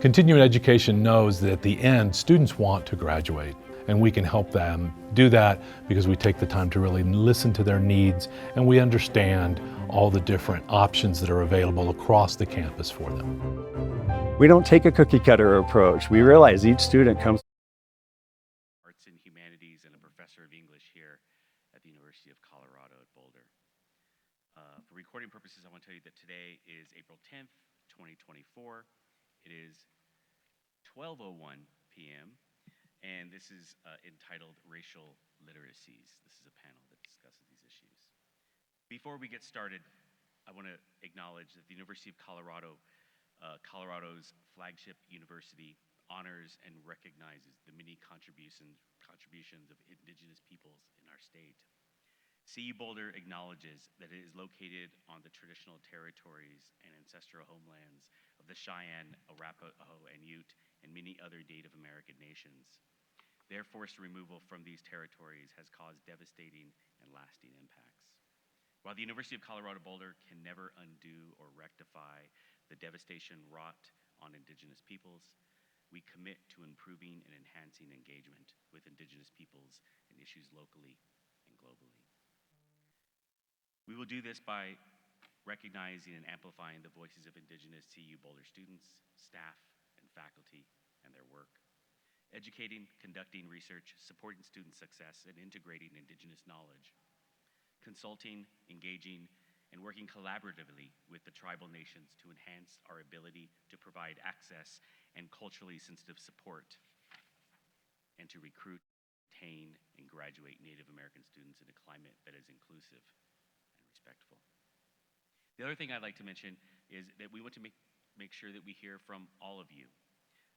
Continuing education knows that at the end, students want to graduate, and we can help them do that because we take the time to really listen to their needs and we understand all the different options that are available across the campus for them. We don't take a cookie cutter approach. We realize each student comes Arts and Humanities and a professor of English here at the University of Colorado at Boulder. For recording purposes, I want to tell you that today is April 10th, 2024. It is 12:01 p.m. and this is entitled Racial Literacies. This is a panel that discusses these issues. Before we get started, I want to acknowledge that the University of Colorado, Colorado's flagship university, honors and recognizes the many contributions of indigenous peoples in our state. CU Boulder acknowledges that it is located on the traditional territories and ancestral homelands of the Cheyenne, Arapaho, and Ute, and many other Native American nations. Their forced removal from these territories has caused devastating and lasting impacts. While the University of Colorado Boulder can never undo or rectify the devastation wrought on indigenous peoples, we commit to improving and enhancing engagement with indigenous peoples and issues locally and globally. We will do this by recognizing and amplifying the voices of indigenous CU Boulder students, staff, and faculty, and their work. Educating, conducting research, supporting student success, and integrating indigenous knowledge. Consulting, engaging, and working collaboratively with the tribal nations to enhance our ability to provide access and culturally sensitive support, and to recruit, retain, and graduate Native American students in a climate that is inclusive and respectful. The other thing I'd like to mention is that we want to make sure that we hear from all of you.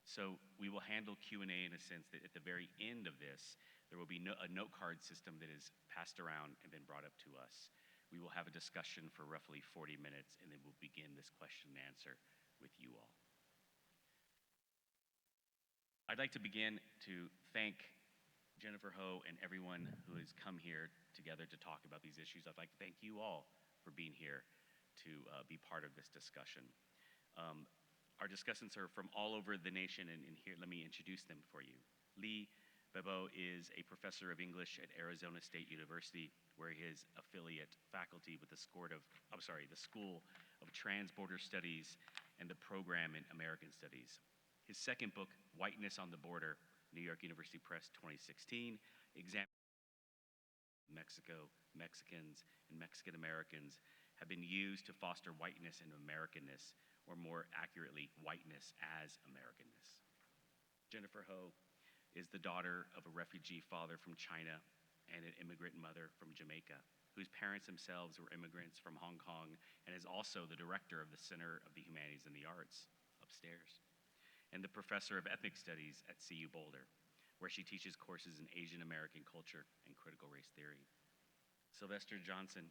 So we will handle Q&A in a sense that at the very end of this, there will be a note card system that is passed around and then brought up to us. We will have a discussion for roughly 40 minutes, and then we'll begin this question and answer with you all. I'd like to begin to thank Jennifer Ho and everyone who has come here together to talk about these issues. I'd like to thank you all for being here to be part of this discussion. Our discussants are from all over the nation, and here, let me introduce them for you. Boubout is a professor of English at Arizona State University, where he is affiliate faculty with the School of Trans-Border Studies and the program in American Studies. His second book, Whiteness on the Border, New York University Press 2016, examines Mexico, Mexicans, and Mexican Americans have been used to foster whiteness and Americanness, or more accurately, whiteness as Americanness. Jennifer Ho is the daughter of a refugee father from China and an immigrant mother from Jamaica, whose parents themselves were immigrants from Hong Kong, and is also the director of the Center of the Humanities and the Arts, upstairs, and the professor of ethnic studies at CU Boulder, where she teaches courses in Asian American culture and critical race theory. Sylvester Johnson,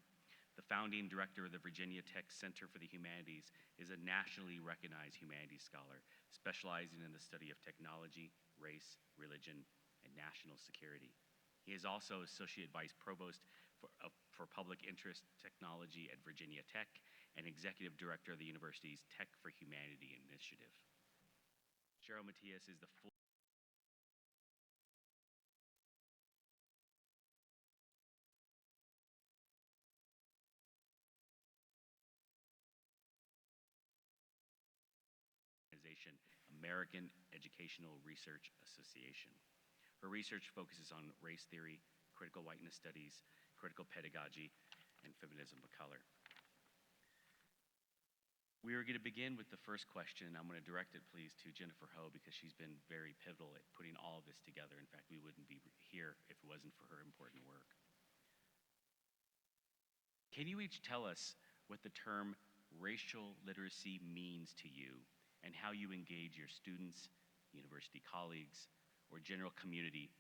the founding director of the Virginia Tech Center for the Humanities, is a nationally recognized humanities scholar specializing in the study of technology, race, religion, and national security. He is also Associate Vice Provost for Public Interest Technology at Virginia Tech and Executive Director of the university's Tech for Humanity initiative. Cheryl Matias is the full American Educational Research Association. Her research focuses on race theory, critical whiteness studies, critical pedagogy, and feminism of color. We are going to begin with the first question. I'm going to direct it, please, to Jennifer Ho, because she's been very pivotal at putting all of this together. In fact, we wouldn't be here if it wasn't for her important work. Can you each tell us what the term racial literacy means to you, and how you engage your students, university colleagues, or general community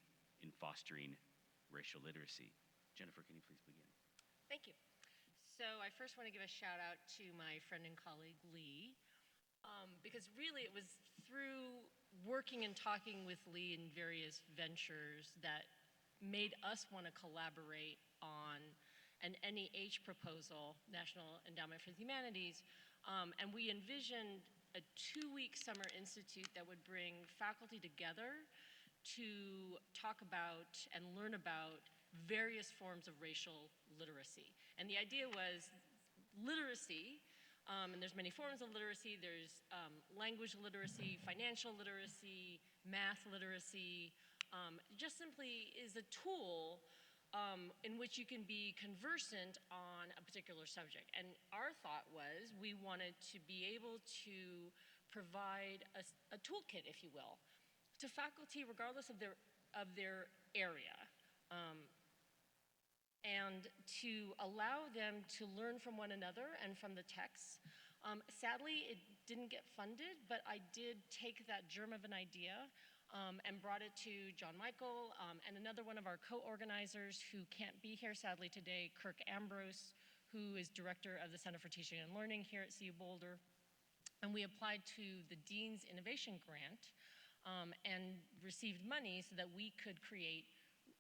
in fostering racial literacy? Jennifer, can you please begin? Thank you. So I first want to give a shout out to my friend and colleague, Lee, because really it was through working and talking with Lee in various ventures that made us want to collaborate on an NEH proposal, National Endowment for the Humanities, and we envisioned a 2-week summer institute that would bring faculty together to talk about and learn about various forms of racial literacy. And the idea was literacy, and there's many forms of literacy. There's language literacy, financial literacy, math literacy, just simply is a tool in which you can be conversant on a particular subject. And our thought was we wanted to be able to provide a toolkit, if you will, to faculty regardless of their area, and to allow them to learn from one another and from the texts. Sadly, it didn't get funded, but I did take that germ of an idea and brought it to John Michael and another one of our co-organizers who can't be here sadly today, Kirk Ambrose, who is director of the Center for Teaching and Learning here at CU Boulder. And we applied to the Dean's Innovation Grant and received money so that we could create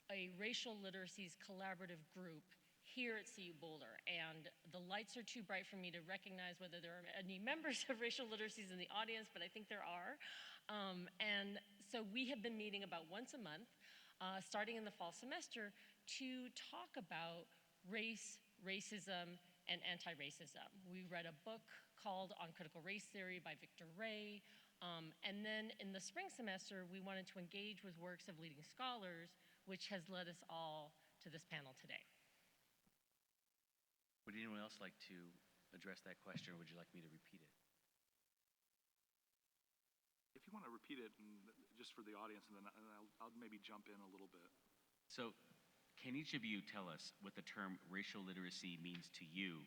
a racial literacies collaborative group here at CU Boulder. And the lights are too bright for me to recognize whether there are any members of racial literacies in the audience, but I think there are. And so we have been meeting about once a month, starting in the fall semester, to talk about race, racism, and anti-racism. We read a book called On Critical Race Theory by Victor Ray. And then in the spring semester, we wanted to engage with works of leading scholars, which has led us all to this panel today. Would anyone else like to address that question, or would you like me to repeat it? If you want to repeat it, and just for the audience, and then I'll maybe jump in a little bit. So, can each of you tell us what the term racial literacy means to you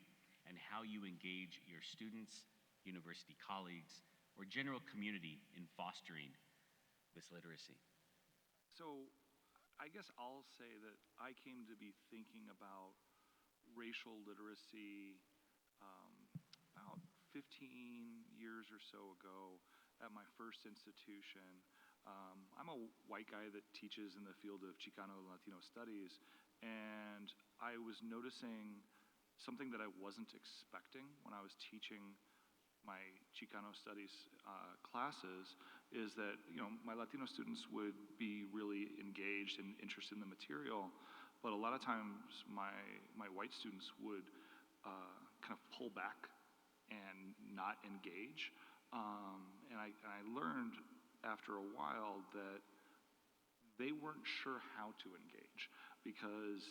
and how you engage your students, university colleagues, or general community in fostering this literacy? So, I guess I'll say that I came to be thinking about racial literacy about 15 years or so ago at my first institution. I'm a white guy that teaches in the field of Chicano and Latino studies, and I was noticing something that I wasn't expecting when I was teaching my Chicano studies classes, is that my Latino students would be really engaged and interested in the material, but a lot of times my white students would kind of pull back and not engage. And I learned after a while that they weren't sure how to engage, because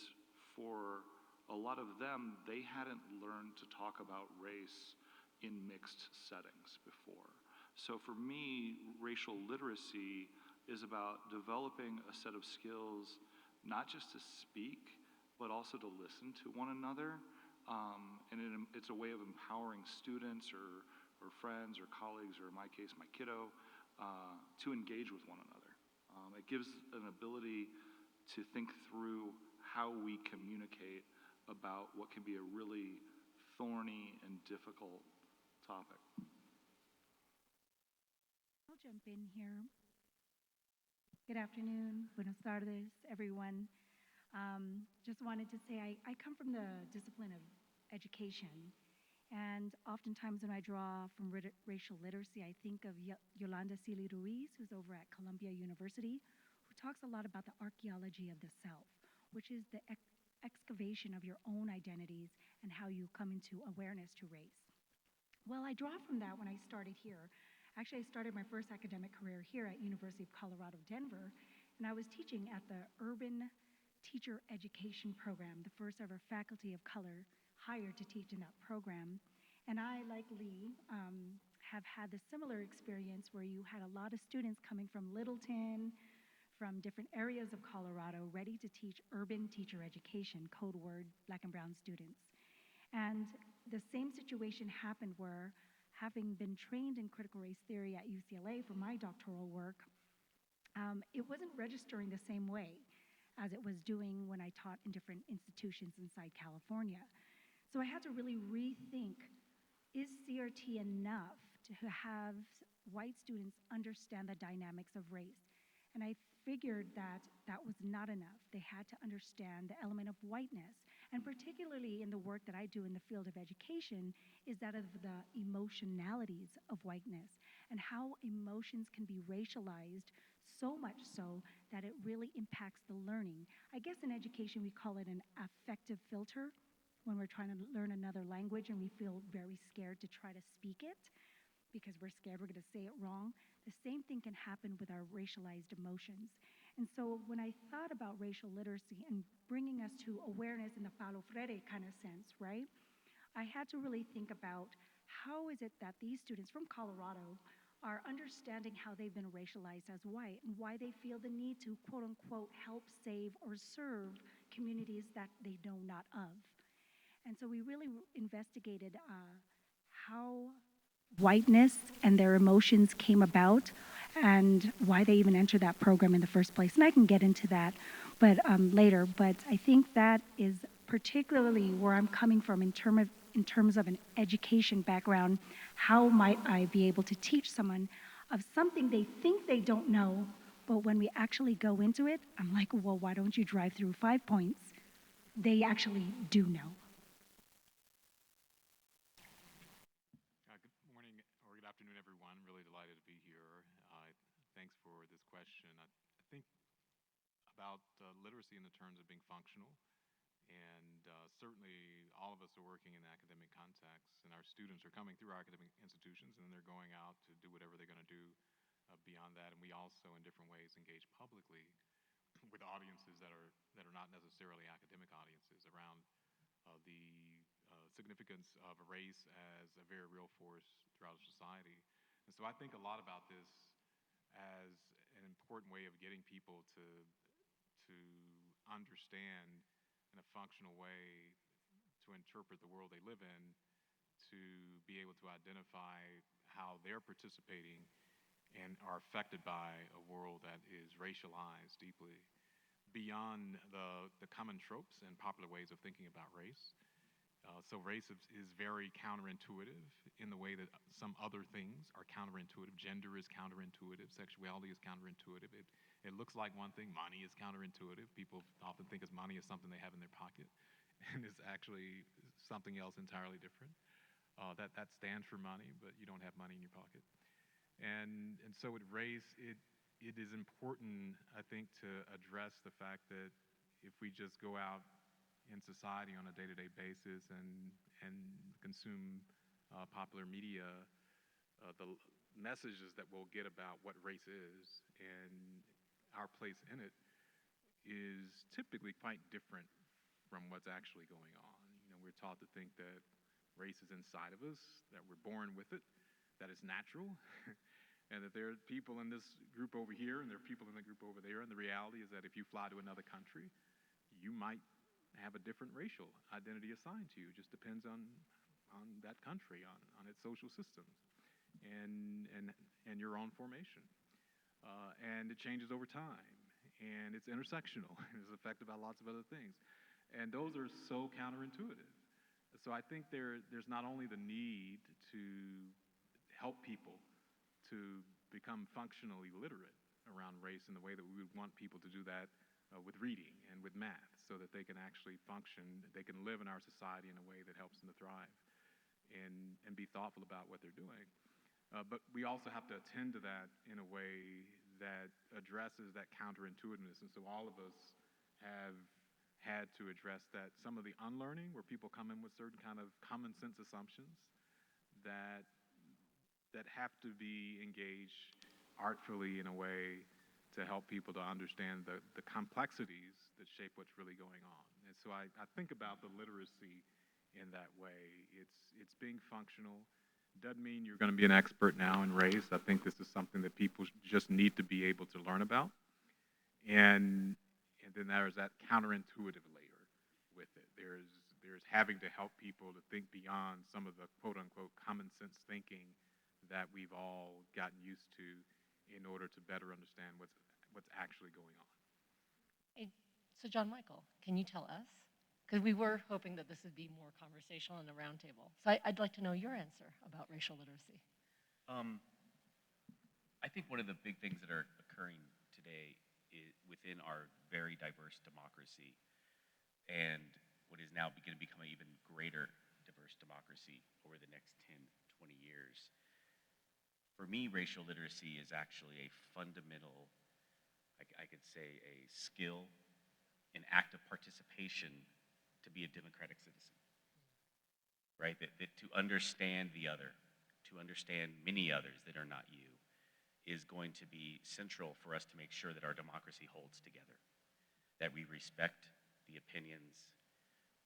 for a lot of them, they hadn't learned to talk about race in mixed settings before. So for me, racial literacy is about developing a set of skills, not just to speak, but also to listen to one another. And it's a way of empowering students or friends or colleagues, or in my case, my kiddo, to engage with one another. It gives an ability to think through how we communicate about what can be a really thorny and difficult topic. I'll jump in here. Good afternoon, buenos tardes, everyone. Just wanted to say I come from the discipline of education, and oftentimes when I draw from racial literacy, I think of Yolanda Cili Ruiz, who's over at Columbia University, who talks a lot about the archaeology of the self, which is the excavation of your own identities and how you come into awareness to race. Well, I draw from that when I started here. Actually, I started my first academic career here at University of Colorado, Denver, and I was teaching at the Urban Teacher Education Program, the first ever faculty of color hired to teach in that program. And I, like Lee, have had the similar experience where you had a lot of students coming from Littleton, from different areas of Colorado, ready to teach urban teacher education, code word, Black and brown students. And the same situation happened where, having been trained in critical race theory at UCLA for my doctoral work, it wasn't registering the same way as it was doing when I taught in different institutions inside California. So I had to really rethink, is CRT enough to have white students understand the dynamics of race? And I figured that that was not enough. They had to understand the element of whiteness And particularly in the work that I do in the field of education is that of the emotionalities of whiteness and how emotions can be racialized so much so that it really impacts the learning. I guess in education we call it an affective filter when we're trying to learn another language and we feel very scared to try to speak it because we're scared we're going to say it wrong. The same thing can happen with our racialized emotions. And so when I thought about racial literacy and bringing us to awareness in the Paulo Freire kind of sense, right? I had to really think about how is it that these students from Colorado are understanding how they've been racialized as white and why they feel the need to quote unquote help save or serve communities that they know not of. And so we really investigated how whiteness and their emotions came about and why they even entered that program in the first place. And I can get into that later, but I think that is particularly where I'm coming from in terms of an education background. How might I be able to teach someone of something they think they don't know, but when we actually go into it, I'm like, well, why don't you drive through 5 Points? They actually do know. Good morning or good afternoon, everyone. Really delighted to be here. Thanks for this question. I think about literacy in the terms of being functional, and certainly all of us are working in academic contexts, and our students are coming through our academic institutions, and then they're going out to do whatever they're going to do beyond that. And we also, in different ways, engage publicly with audiences that are not necessarily academic audiences around the significance of race as a very real force throughout society. And so I think a lot about this as an important way of getting people to understand in a functional way, to interpret the world they live in, to be able to identify how they're participating and are affected by a world that is racialized deeply beyond the common tropes and popular ways of thinking about race. So race is very counterintuitive in the way that some other things are counterintuitive. Gender is counterintuitive. Sexuality is counterintuitive. It looks like one thing. Money is counterintuitive. People often think of money as something they have in their pocket, and it's actually something else entirely different. That stands for money, but you don't have money in your pocket. And so with race, it is important, I think, to address the fact that if we just go out in society on a day-to-day basis and consume popular media, the messages that we'll get about what race is and our place in it is typically quite different from what's actually going on. You know, we're taught to think that race is inside of us, that we're born with it, that it's natural, and that there are people in this group over here and there are people in the group over there, and the reality is that if you fly to another country, you might have a different racial identity assigned to you. It just depends on that country, on its social systems, and your own formation. And it changes over time, and it's intersectional, and it's affected by lots of other things. And those are so counterintuitive. So I think there's not only the need to help people to become functionally literate around race in the way that we would want people to do that with reading and with math, so that they can actually function, they can live in our society in a way that helps them to thrive and be thoughtful about what they're doing. But we also have to attend to that in a way that addresses that counterintuitiveness. And so all of us have had to address that. Some of the unlearning, where people come in with certain kind of common sense assumptions that have to be engaged artfully in a way to help people to understand the complexities that shape what's really going on. And so I think about the literacy in that way. It's being functional. Doesn't mean you're going to be an expert now in race. I think this is something that people just need to be able to learn about. And then there's that counterintuitive layer with it. There's having to help people to think beyond some of the quote unquote common sense thinking that we've all gotten used to in order to better understand what's actually going on. Hey, so John Michael, can you tell us? Because we were hoping that this would be more conversational and a roundtable. So I'd like to know your answer about racial literacy. I think one of the big things that are occurring today is within our very diverse democracy and what is now going to become an even greater diverse democracy over the next 10, 20 years. For me, racial literacy is actually a fundamental, I could say, a skill, an act of participation to be a democratic citizen, right? That to understand the other, to understand many others that are not you, is going to be central for us to make sure that our democracy holds together, that we respect the opinions,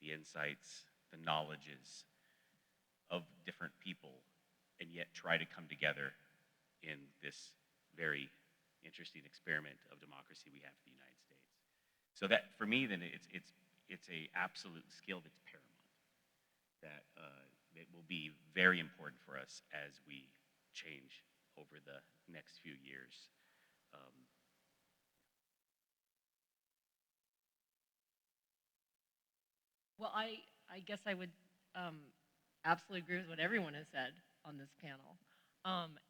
the insights, the knowledges of different people, and yet try to come together in this very interesting experiment of democracy we have in the United States. So that, for me, then it's a absolute skill that's paramount, that that will be very important for us as we change over the next few years. Well, I guess I would absolutely agree with what everyone has said on this panel.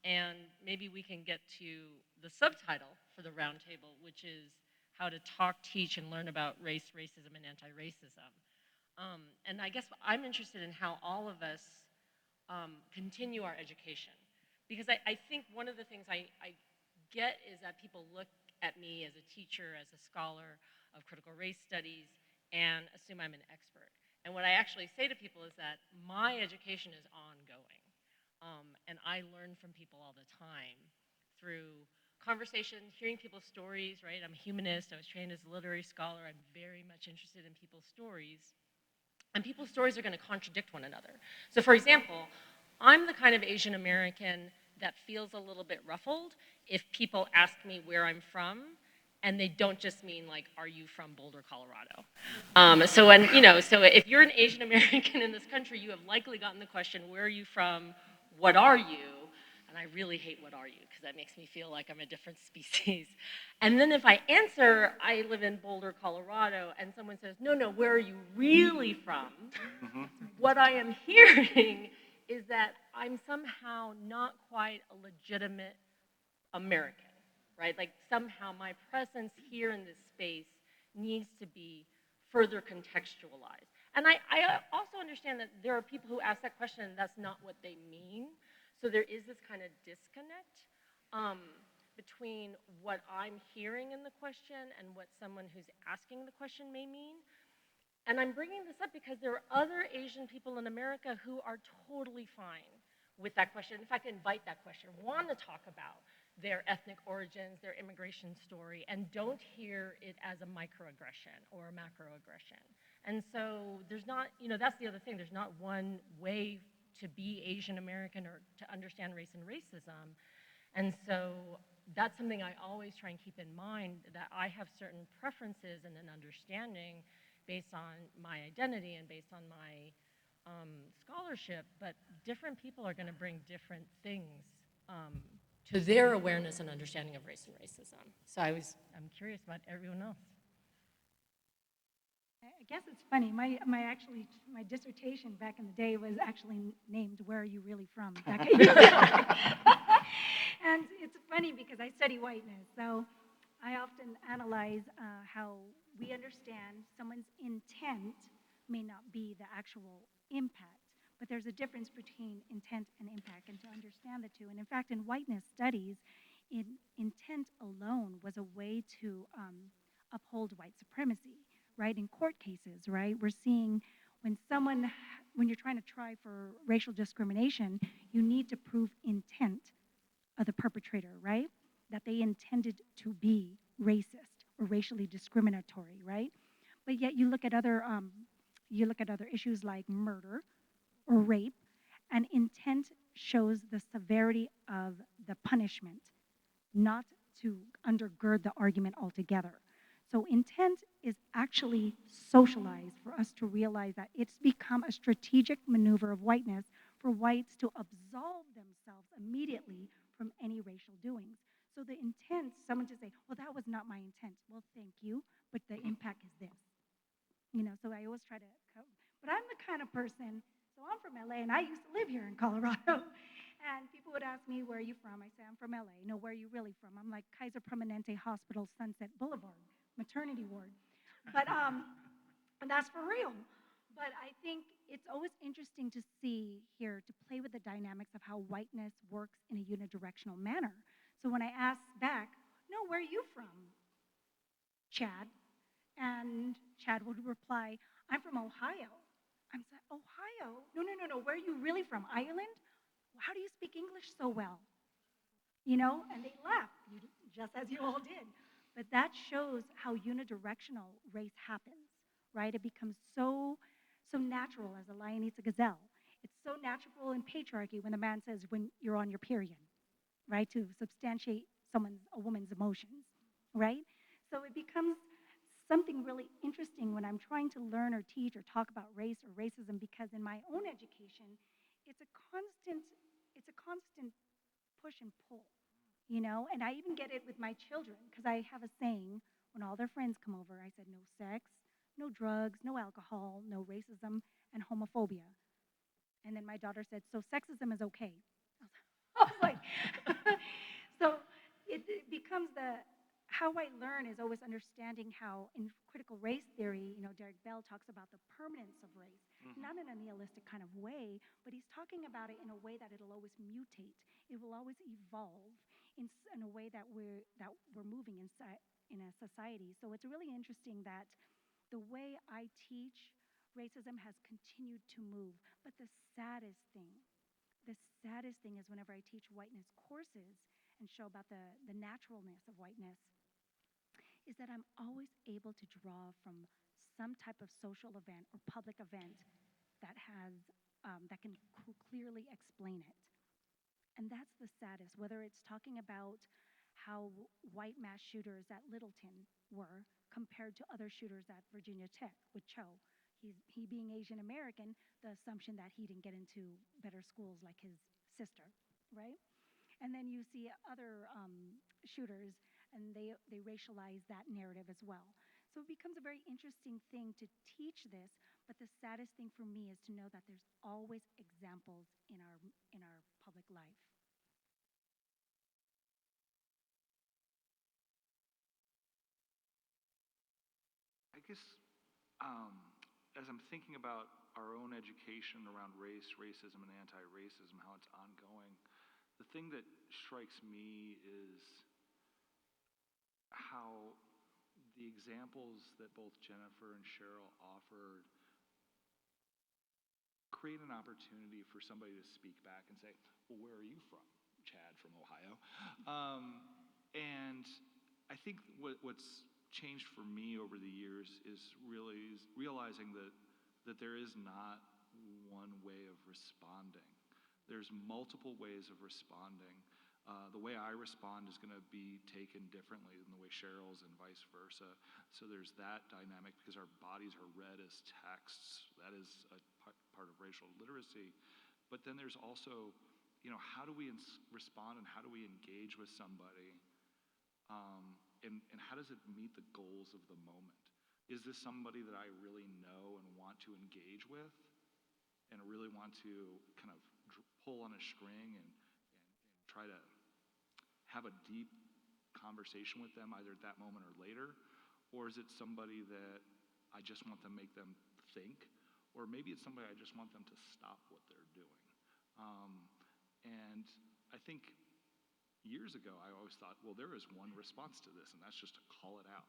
And maybe we can get to the subtitle for the roundtable, which is how to talk, teach, and learn about race, racism, and anti-racism. And I guess I'm interested in how all of us continue our education. Because I think one of the things I get is that people look at me as a teacher, as a scholar of critical race studies, and assume I'm an expert. And what I actually say to people is that my education is ongoing. And I learn from people all the time through conversation, hearing people's stories, right? I'm a humanist, I was trained as a literary scholar, I'm very much interested in people's stories. And people's stories are going to contradict one another. So for example, I'm the kind of Asian American that feels a little bit ruffled if people ask me where I'm from, and they don't just mean like, are you from Boulder, Colorado? So if you're an Asian American in this country, you have likely gotten the question, where are you from? What are you? And I really hate what are you, because that makes me feel like I'm a different species. And then if I answer, I live in Boulder, Colorado, and someone says, no, where are you really from? What I am hearing is that I'm somehow not quite a legitimate American, right? Like somehow my presence here in this space needs to be further contextualized. And I also understand that there are people who ask that question and that's not what they mean. So there is this kind of disconnect between what I'm hearing in the question and what someone who's asking the question may mean. And I'm bringing this up because there are other Asian people in America who are totally fine with that question. In fact, invite that question, want to talk about their ethnic origins, their immigration story, and don't hear it as a microaggression or a macroaggression. And so there's not, that's the other thing, there's not one way to be Asian American or to understand race and racism. And so that's something I always try and keep in mind, that I have certain preferences and an understanding based on my identity and based on my scholarship, but different people are going to bring different things to their awareness and understanding of race and racism. So I'm curious about everyone else. I guess it's funny. My dissertation back in the day was actually named "Where Are You Really From?" And it's funny because I study whiteness, so I often analyze how we understand someone's intent may not be the actual impact, but there's a difference between intent and impact, and to understand the two. And in fact, in whiteness studies, intent alone was a way to uphold white supremacy, right? In court cases, right? We're seeing when you're trying to try for racial discrimination, you need to prove intent of the perpetrator, right? That they intended to be racist or racially discriminatory, right? But yet you look at other issues like murder or rape, and intent shows the severity of the punishment, not to undergird the argument altogether. So intent is actually socialized for us to realize that it's become a strategic maneuver of whiteness for whites to absolve themselves immediately from any racial doings. So the intent, someone to say, well, that was not my intent. Well, thank you, but the impact is this. So I always try to cover. But I'm the kind of person, so I'm from LA, and I used to live here in Colorado. And people would ask me, where are you from? I say, I'm from LA. No, where are you really from? I'm like Kaiser Permanente Hospital, Sunset Boulevard, maternity ward. But and that's for real. But I think it's always interesting to see here, to play with the dynamics of how whiteness works in a unidirectional manner. So when I ask back, no, where are you from, Chad? And Chad would reply, I'm from Ohio. I'm saying, Ohio? No, no, no, no, where are you really from, Ireland? How do you speak English so well? You know, and they laugh, just as you all did. But that shows how unidirectional race happens, right? It becomes so natural as a lion eats a gazelle. It's so natural in patriarchy when the man says when you're on your period, right? To substantiate a woman's emotions, right? So it becomes something really interesting when I'm trying to learn or teach or talk about race or racism, because in my own education, it's a constant push and pull, you know? And I even get it with my children, because I have a saying when all their friends come over. I said, no sex, no drugs, no alcohol, no racism, and homophobia. And then my daughter said, so sexism is okay. I was like, so it becomes how I learn is always understanding how in critical race theory, you know, Derek Bell talks about the permanence of race, not in a nihilistic kind of way, but he's talking about it in a way that it'll always mutate. It will always evolve in a way that we're moving inside in a society. So it's really interesting that the way I teach, racism has continued to move. But the saddest thing is whenever I teach whiteness courses and show about the naturalness of whiteness, is that I'm always able to draw from some type of social event or public event that can clearly explain it. And that's the saddest, whether it's talking about how white mass shooters at Littleton were compared to other shooters at Virginia Tech with Cho. He being Asian American, the assumption that he didn't get into better schools like his sister, right? And then you see other shooters, and they racialize that narrative as well. So it becomes a very interesting thing to teach this, but the saddest thing for me is to know that there's always examples in our public life. I guess as I'm thinking about our own education around race, racism, and anti-racism, how it's ongoing, the thing that strikes me is how the examples that both Jennifer and Cheryl offered create an opportunity for somebody to speak back and say, well, where are you from? Chad from Ohio. And I think what's changed for me over the years is really realizing that there is not one way of responding. There's multiple ways of responding. The way I respond is going to be taken differently than the way Cheryl's, and vice versa. So there's that dynamic, because our bodies are read as texts. That is a part of racial literacy. But then there's also, you know, how do we respond, and how do we engage with somebody? And how does it meet the goals of the moment? Is this somebody that I really know and want to engage with, and really want to kind of pull on a string and try to have a deep conversation with them either at that moment or later? Or is it somebody that I just want to make them think? Or maybe it's somebody I just want them to stop what they're doing. And I think years ago, I always thought, well, there is one response to this, and that's just to call it out.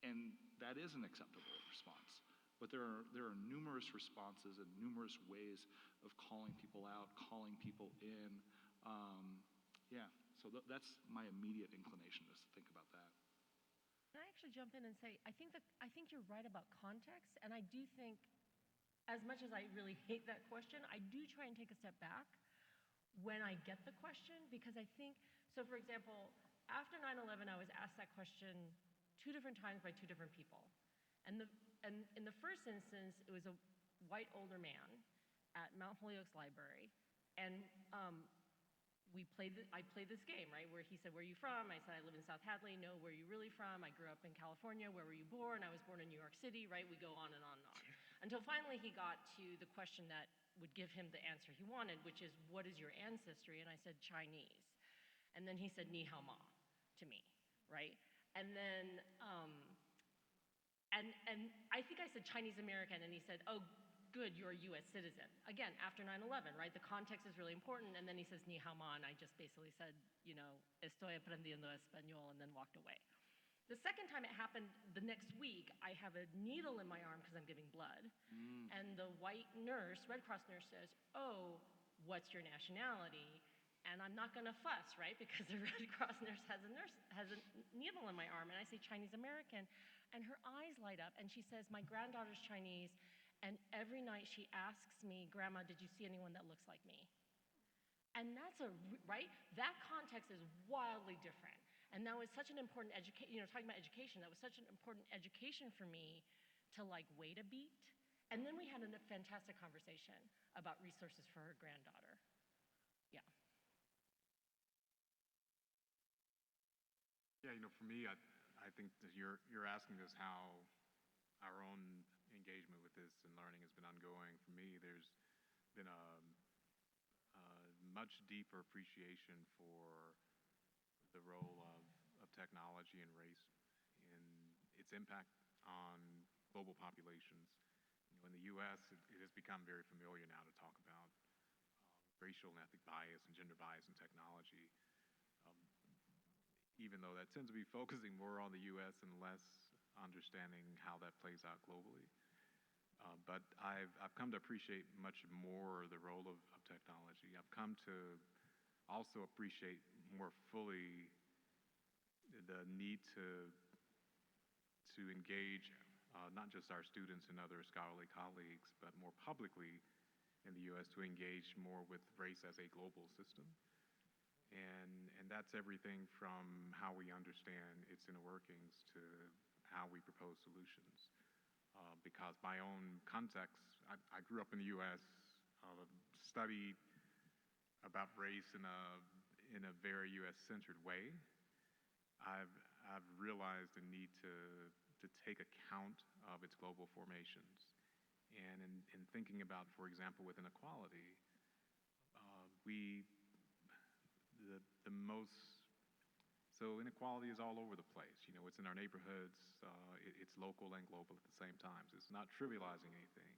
And that is an acceptable response. But there are numerous responses and numerous ways of calling people out, calling people in. So that's my immediate inclination, is to think about that. Can I actually jump in and say, I think you're right about context, and I do think, as much as I really hate that question, I do try and take a step back when I get the question, because I think, so for example, after 9/11, I was asked that question 2 different times by 2 different people. And in the first instance, it was a white older man at Mount Holyoke's library, and I played this game, right, where he said, where are you from? I said, I live in South Hadley. No, where are you really from? I grew up in California. Where were you born? I was born in New York City, right? We go on and on and on. Until finally he got to the question that would give him the answer he wanted, which is, what is your ancestry? And I said, Chinese. And then he said, ni hao ma to me, right? And then And I think I said Chinese American, and he said, oh, good, you're a US citizen. Again, after 9/11, right? The context is really important, and then he says, ni hao ma, and I just basically said, you know, estoy aprendiendo español, and then walked away. The second time it happened, the next week, I have a needle in my arm because I'm giving blood, and the white nurse, Red Cross nurse, says, oh, what's your nationality? And I'm not gonna fuss, right? Because the Red Cross nurse has a needle in my arm, and I say Chinese American, and her eyes light up, and she says, my granddaughter's Chinese, and every night she asks me, Grandma, did you see anyone that looks like me? And that's right? That context is wildly different. And that was such an important education, you know, talking about education, that was such an important education for me to like wait a beat. And then we had a fantastic conversation about resources for her granddaughter. Yeah. Yeah, you know, for me, I think that you're asking us how our own engagement with this and learning has been ongoing. For me, there's been a much deeper appreciation for the role of technology and race in its impact on global populations. You know, in the U.S., it has become very familiar now to talk about racial and ethnic bias and gender bias in technology, even though that tends to be focusing more on the U.S. and less understanding how that plays out globally. But I've come to appreciate much more the role of technology. I've come to also appreciate more fully the need to engage not just our students and other scholarly colleagues, but more publicly in the U.S. to engage more with race as a global system. And that's everything from how we understand its inner workings to how we propose solutions. Because my own context, I grew up in the U.S., studied about race in a very U.S.-centered way. I've realized the need to take account of its global formations. And in thinking about, for example, with inequality, so inequality is all over the place. You know, it's in our neighborhoods, it's local and global at the same time. So it's not trivializing anything.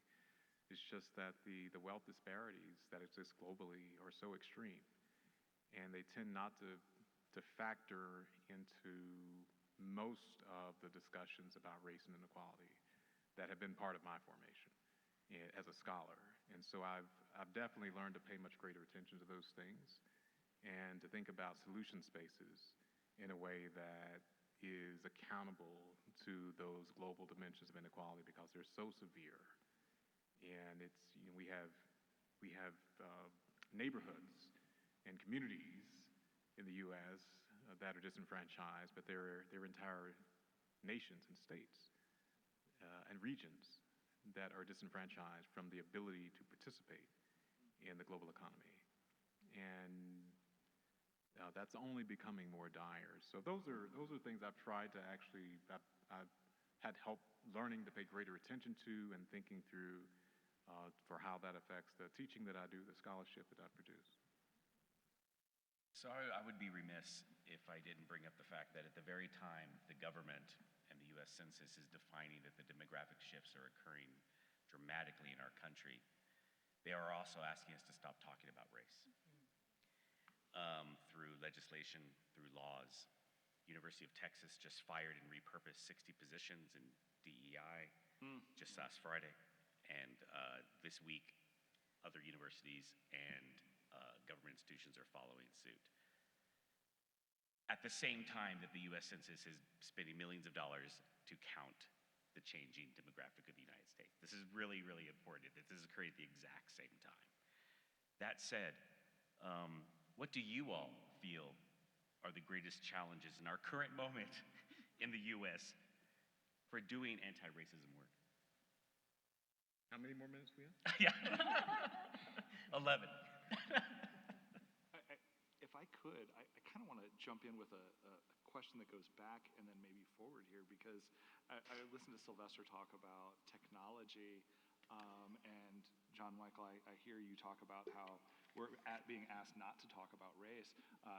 It's just that the wealth disparities that exist globally are so extreme. And they tend not to factor into most of the discussions about race and inequality that have been part of my formation as a scholar. And so I've definitely learned to pay much greater attention to those things and to think about solution spaces in a way that is accountable to those global dimensions of inequality because they're so severe. And it's, you know, we have neighborhoods and communities in the U.S. That are disenfranchised, but they're entire nations and states and regions that are disenfranchised from the ability to participate in the global economy. And that's only becoming more dire. So those are things I've tried to actually, I've had help learning to pay greater attention to and thinking through for how that affects the teaching that I do, the scholarship that I produce. So I would be remiss if I didn't bring up the fact that at the very time the government and the U.S. Census is defining that the demographic shifts are occurring dramatically in our country, they are also asking us to stop talking about race. Through legislation, through laws. University of Texas just fired and repurposed 60 positions in DEI just last Friday. And this week, other universities and government institutions are following suit. At the same time that the U.S. Census is spending millions of dollars to count the changing demographic of the United States. This is really, really important. This is occurring at the exact same time. That said, what do you all feel are the greatest challenges in our current moment in the U.S. for doing anti-racism work? How many more minutes we have? Yeah, 11. If I could, I kind of want to jump in with a question that goes back and then maybe forward here, because I listened to Sylvester talk about technology, and John Michael, I hear you talk about how we're being asked not to talk about race.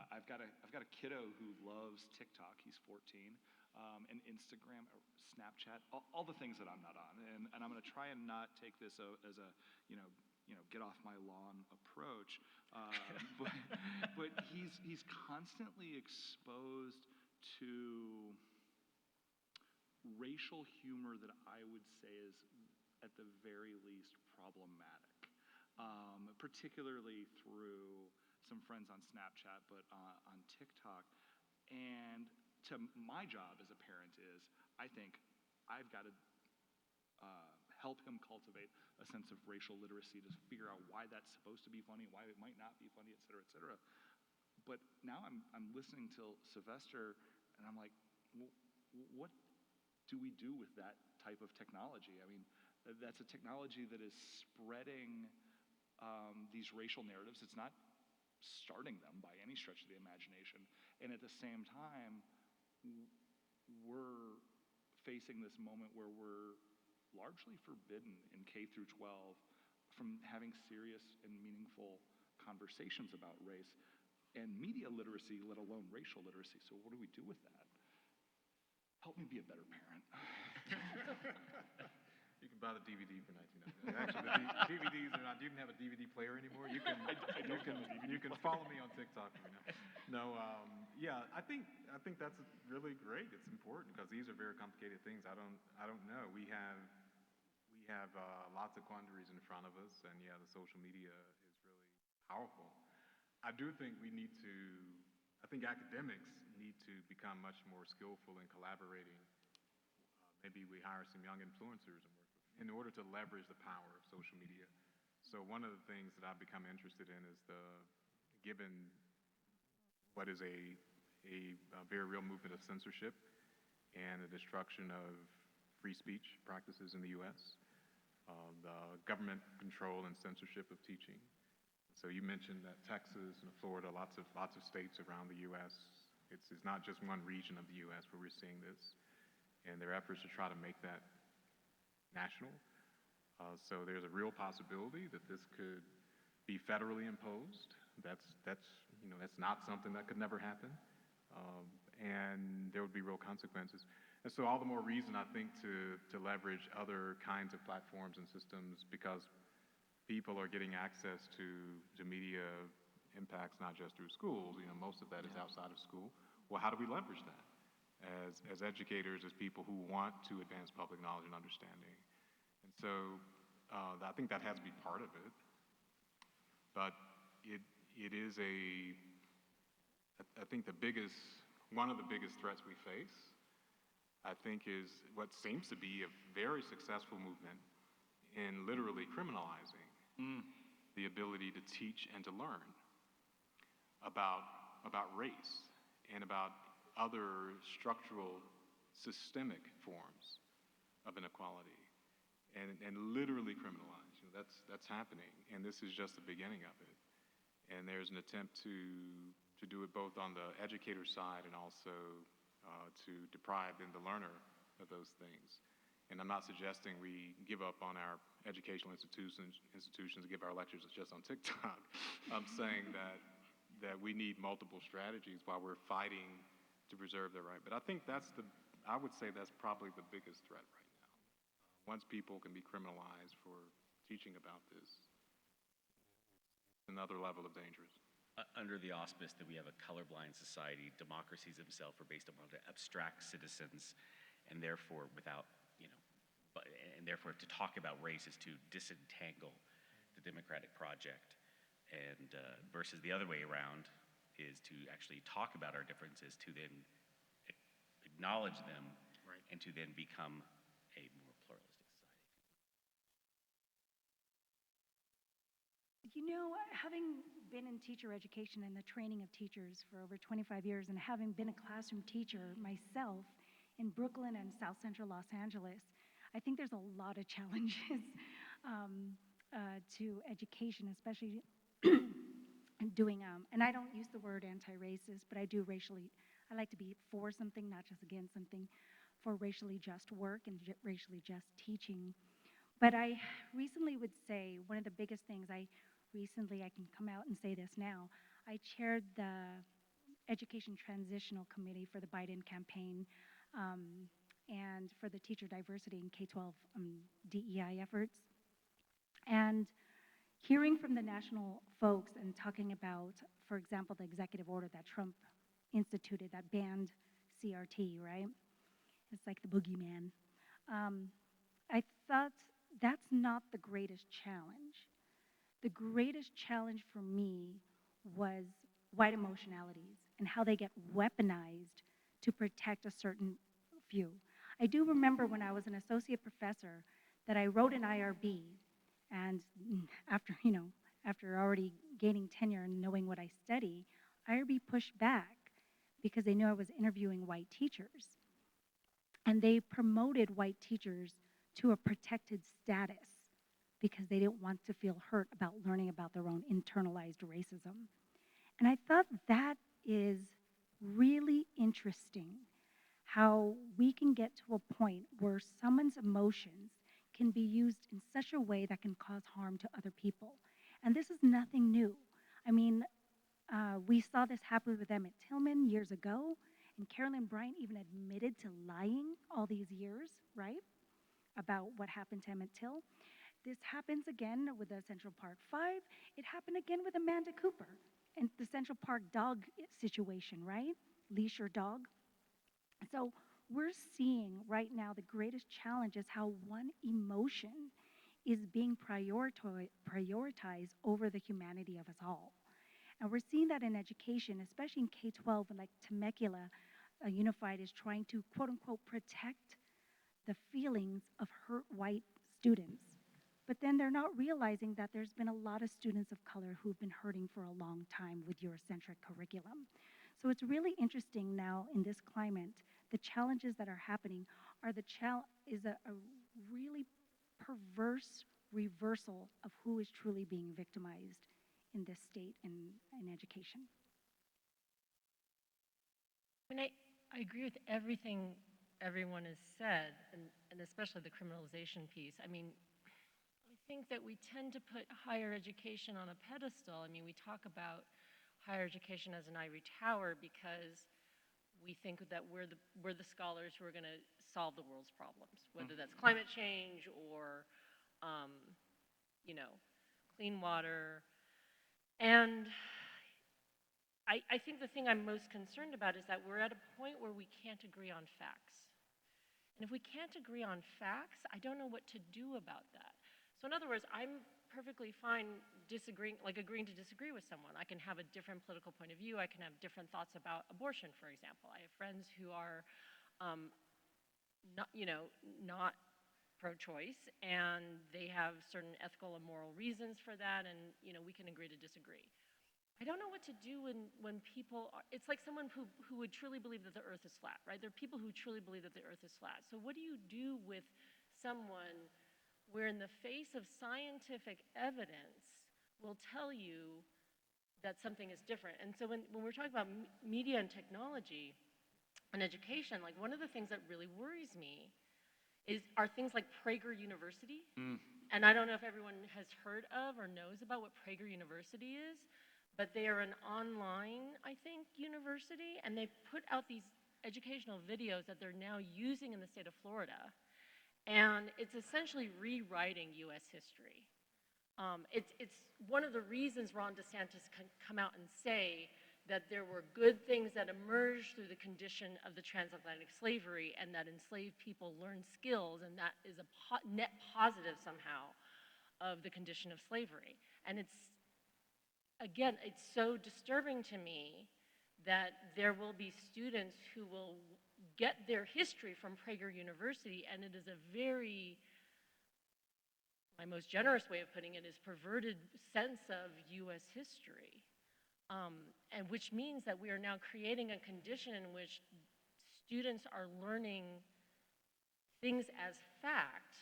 I've got a kiddo who loves TikTok. He's 14. and Instagram, or Snapchat, all the things that I'm not on. And I'm going to try and not take this as a, get off my lawn approach. But he's constantly exposed to racial humor that I would say is, at the very least, problematic, particularly through some friends on Snapchat, but on TikTok. And to my job as a parent is, I think I've got to help him cultivate a sense of racial literacy to figure out why that's supposed to be funny, why it might not be funny, et cetera, et cetera. But now I'm listening to Sylvester, and I'm like, well, what do we do with that type of technology? I mean, that's a technology that is spreading these racial narratives. It's not starting them by any stretch of the imagination. And at the same time, we're facing this moment where we're largely forbidden in K through 12 from having serious and meaningful conversations about race and media literacy, let alone racial literacy. So what do we do with that? Help me be a better parent. You can buy the DVD for $19.99. Actually, the DVDs are not. You can have a DVD player anymore. You can. You can follow me on TikTok. No. Yeah. I think that's really great. It's important because these are very complicated things. I don't know. We have lots of quandaries in front of us, and yeah, the social media is really powerful. I do think we need to. I think academics need to become much more skillful in collaborating. Maybe we hire some young influencers and work with them in order to leverage the power of social media. So one of the things that I've become interested in is given what is a very real movement of censorship and the destruction of free speech practices in the U.S., the government control and censorship of teaching. So you mentioned that Texas and Florida, lots of states around the U.S. It's not just one region of the U.S. where we're seeing this, and their efforts to try to make that national. So there's a real possibility that this could be federally imposed. That's not something that could never happen, and there would be real consequences. And so all the more reason, I think, to leverage other kinds of platforms and systems, because people are getting access to media impacts not just through schools. Most of that is outside of school. Well, how do we leverage that as educators, as people who want to advance public knowledge and understanding? And so I think that has to be part of it. But it is I think one of the biggest threats we face, I think, is what seems to be a very successful movement in literally criminalizing the ability to teach and to learn about race and about other structural, systemic forms of inequality, and literally criminalize. That's happening, and this is just the beginning of it. And there's an attempt to do it both on the educator side and also to deprive the learner of those things. And I'm not suggesting we give up on our educational institutions and give our lectures just on TikTok. I'm saying that we need multiple strategies while we're fighting to preserve their right. But I think I would say that's probably the biggest threat right now. Once people can be criminalized for teaching about this, it's another level of dangerous. Under the auspice that we have a colorblind society, democracies themselves are based upon abstract citizens, and therefore therefore to talk about race is to disentangle the democratic project, and versus the other way around is to actually talk about our differences, to then acknowledge them, right, and to then become a more pluralistic society. Having been in teacher education and the training of teachers for over 25 years, and having been a classroom teacher myself in Brooklyn and South Central Los Angeles, I think there's a lot of challenges to education, especially doing, and I don't use the word anti-racist, but I like to be for something, not just against something, for racially just work and racially just teaching. But I recently would say one of the biggest things I can come out and say this now, I chaired the Education Transitional Committee for the Biden campaign and for the teacher diversity in K-12 DEI efforts. And hearing from the national folks and talking about, for example, the executive order that Trump instituted that banned CRT, right? It's like the boogeyman. I thought that's not the greatest challenge. The greatest challenge for me was white emotionalities and how they get weaponized to protect a certain few. I do remember when I was an associate professor that I wrote an IRB, and after already gaining tenure and knowing what I study, IRB pushed back because they knew I was interviewing white teachers. And they promoted white teachers to a protected status because they didn't want to feel hurt about learning about their own internalized racism. And I thought that is really interesting, how we can get to a point where someone's emotions can be used in such a way that can cause harm to other people. And this is nothing new. I mean, we saw this happen with Emmett Tillman years ago, and Carolyn Bryant even admitted to lying all these years, right, about what happened to Emmett Till. This happens again with the Central Park 5. It happened again with Amanda Cooper and the Central Park dog situation, right? Leash your dog. So we're seeing right now the greatest challenge is how one emotion is being prioritized over the humanity of us all. And we're seeing that in education, especially in K-12, and like Temecula Unified is trying to, quote unquote, protect the feelings of hurt white students. But then they're not realizing that there's been a lot of students of color who've been hurting for a long time with Eurocentric curriculum. So it's really interesting now in this climate, the challenges that are happening are is a really perverse reversal of who is truly being victimized in this state in education. I mean, I agree with everything everyone has said, and especially the criminalization piece. I mean, I think that we tend to put higher education on a pedestal. I mean, we talk about higher education as an ivory tower because we think that we're the scholars who are going to solve the world's problems, whether that's climate change or, clean water. And I think the thing I'm most concerned about is that we're at a point where we can't agree on facts. And if we can't agree on facts, I don't know what to do about that. So in other words, I'm perfectly fine agreeing to disagree with someone. I can have a different political point of view. I can have different thoughts about abortion, for example. I have friends who are not pro-choice, and they have certain ethical and moral reasons for that, and we can agree to disagree. I don't know what to do when people are, it's like someone who would truly believe that the earth is flat, right? There are people who truly believe that the earth is flat. So what do you do with someone where in the face of scientific evidence will tell you that something is different? And so when we're talking about media and technology and education, like one of the things that really worries me are things like Prager University. And I don't know if everyone has heard of or knows about what Prager University is, but they are an online, I think, university, and they put out these educational videos that they're now using in the state of Florida. And it's essentially rewriting US history. It's one of the reasons Ron DeSantis can come out and say that there were good things that emerged through the condition of the transatlantic slavery and that enslaved people learned skills, and that is a net positive somehow of the condition of slavery. And again, it's so disturbing to me that there will be students who will get their history from Prager University, and it is a my most generous way of putting it is perverted sense of US history. And which means that we are now creating a condition in which students are learning things as fact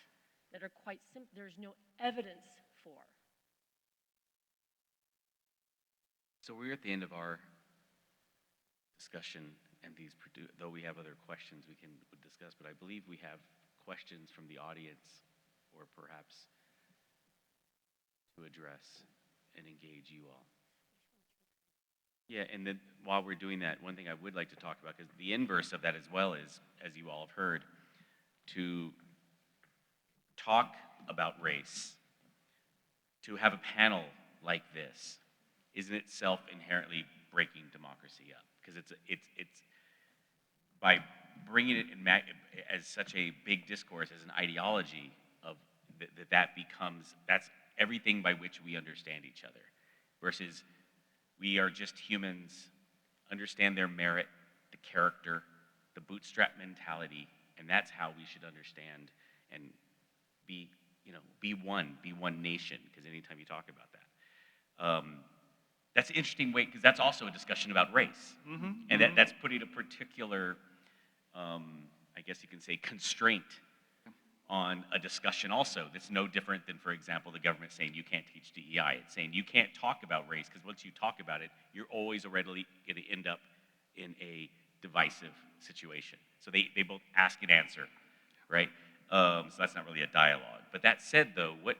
that are quite simple, there's no evidence for. So we're at the end of our discussion, and though we have other questions we can discuss, but I believe we have questions from the audience, or perhaps to address and engage you all. Yeah, and then while we're doing that, one thing I would like to talk about, because the inverse of that as well is, as you all have heard, to talk about race, to have a panel like this, is in itself inherently breaking democracy up, because it's by bringing it as such a big discourse, as an ideology of that becomes, that's everything by which we understand each other, versus we are just humans, understand their merit, the character, the bootstrap mentality, and that's how we should understand and be, be one nation, because anytime you talk about that. That's an interesting way, because that's also a discussion about race. And that's putting a particular, I guess you can say, constraint on a discussion also that's no different than, for example, the government saying you can't teach DEI. It's saying you can't talk about race, because once you talk about it, you're always readily going to end up in a divisive situation. So they both ask and answer, right? So that's not really a dialogue. But that said, though, what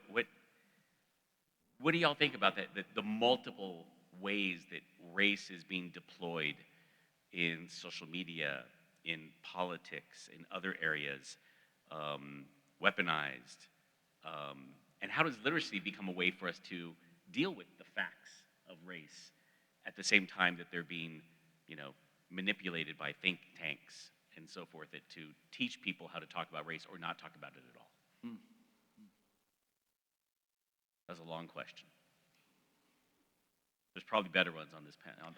do y'all think about that? The multiple ways that race is being deployed in social media, in politics, in other areas, weaponized, and how does literacy become a way for us to deal with the facts of race at the same time that they're being, manipulated by think tanks and so forth, to teach people how to talk about race or not talk about it at all? That was a long question. There's probably better ones on this panel.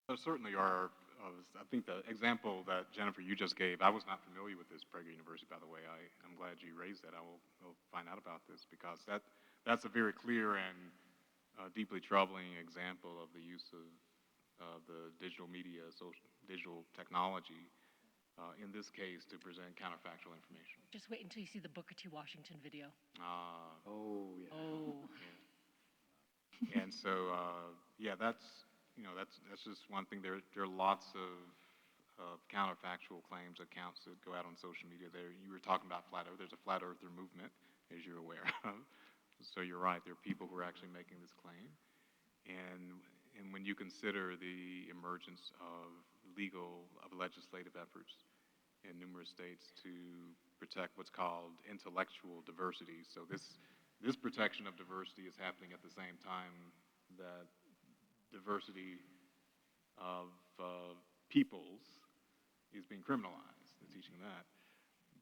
There certainly are. I think the example that Jennifer, you just gave, I was not familiar with this Prager University, by the way. I'm glad you raised that. I will find out about this, because that's a very clear and deeply troubling example of the use of the digital media, digital technology, in this case, to present counterfactual information. Just wait until you see the Booker T. Washington video. Oh, yeah. Oh. Yeah. And so, that's just one thing. There are lots of counterfactual claims, accounts that go out on social media. You were talking about flat Earth. There's a flat earther movement, as you're aware of. So you're right. There are people who are actually making this claim. And when you consider the emergence of legislative efforts in numerous states to protect what's called intellectual diversity. So this protection of diversity is happening at the same time that diversity of peoples is being criminalized. They're teaching that.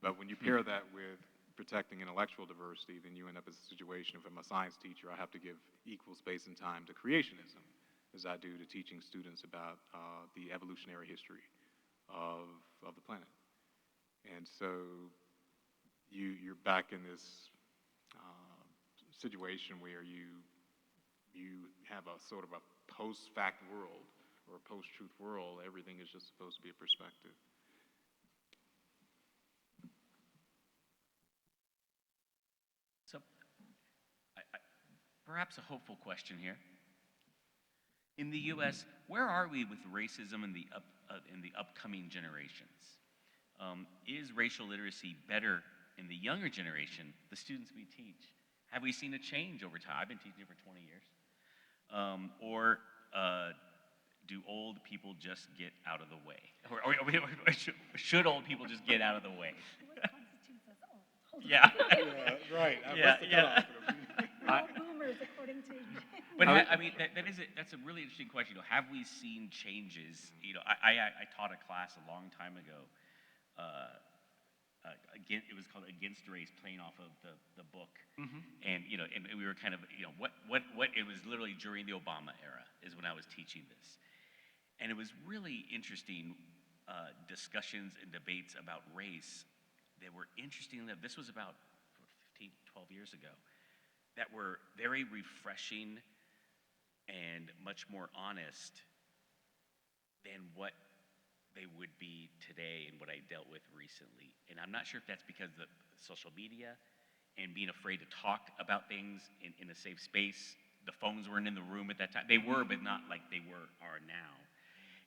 But when you pair that with protecting intellectual diversity, then you end up in a situation, if I'm a science teacher, I have to give equal space and time to creationism, as I do to teaching students about the evolutionary history of the planet. And so you're back in this situation where you have a sort of a post-fact world or a post-truth world. Everything is just supposed to be a perspective. So, perhaps a hopeful question here. In the U.S., where are we with racism in the upcoming generations? Is racial literacy better in the younger generation, the students we teach? Have we seen a change over time? I've been teaching for 20 years. Or do old people just get out of the way? Or should old people just get out of the way? What constitutes us old? Yeah, right. Yeah. All boomers, according to you. But I mean, that's a really interesting question. Have we seen changes? I taught a class a long time ago. Again, it was called Against Race, playing off of the book. And and we were kind of what it was literally during the Obama era is when I was teaching this, and it was really interesting discussions and debates about race. They were interesting. This was about 15, 12 years ago. That were very refreshing and much more honest than what they would be today and what I dealt with recently. And I'm not sure if that's because of social media and being afraid to talk about things in a safe space. The phones weren't in the room at that time. They were, but not like they are now.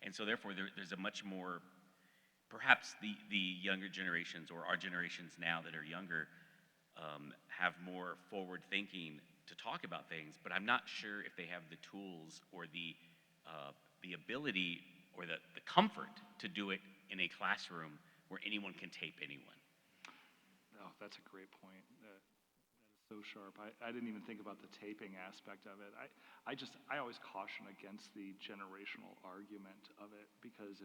And so therefore there's a much more, perhaps the younger generations or our generations now that are younger have more forward thinking to talk about things, but I'm not sure if they have the tools or the ability or the comfort to do it in a classroom where anyone can tape anyone. Oh, that's a great point. That is so sharp. I didn't even think about the taping aspect of it. I always caution against the generational argument of it, because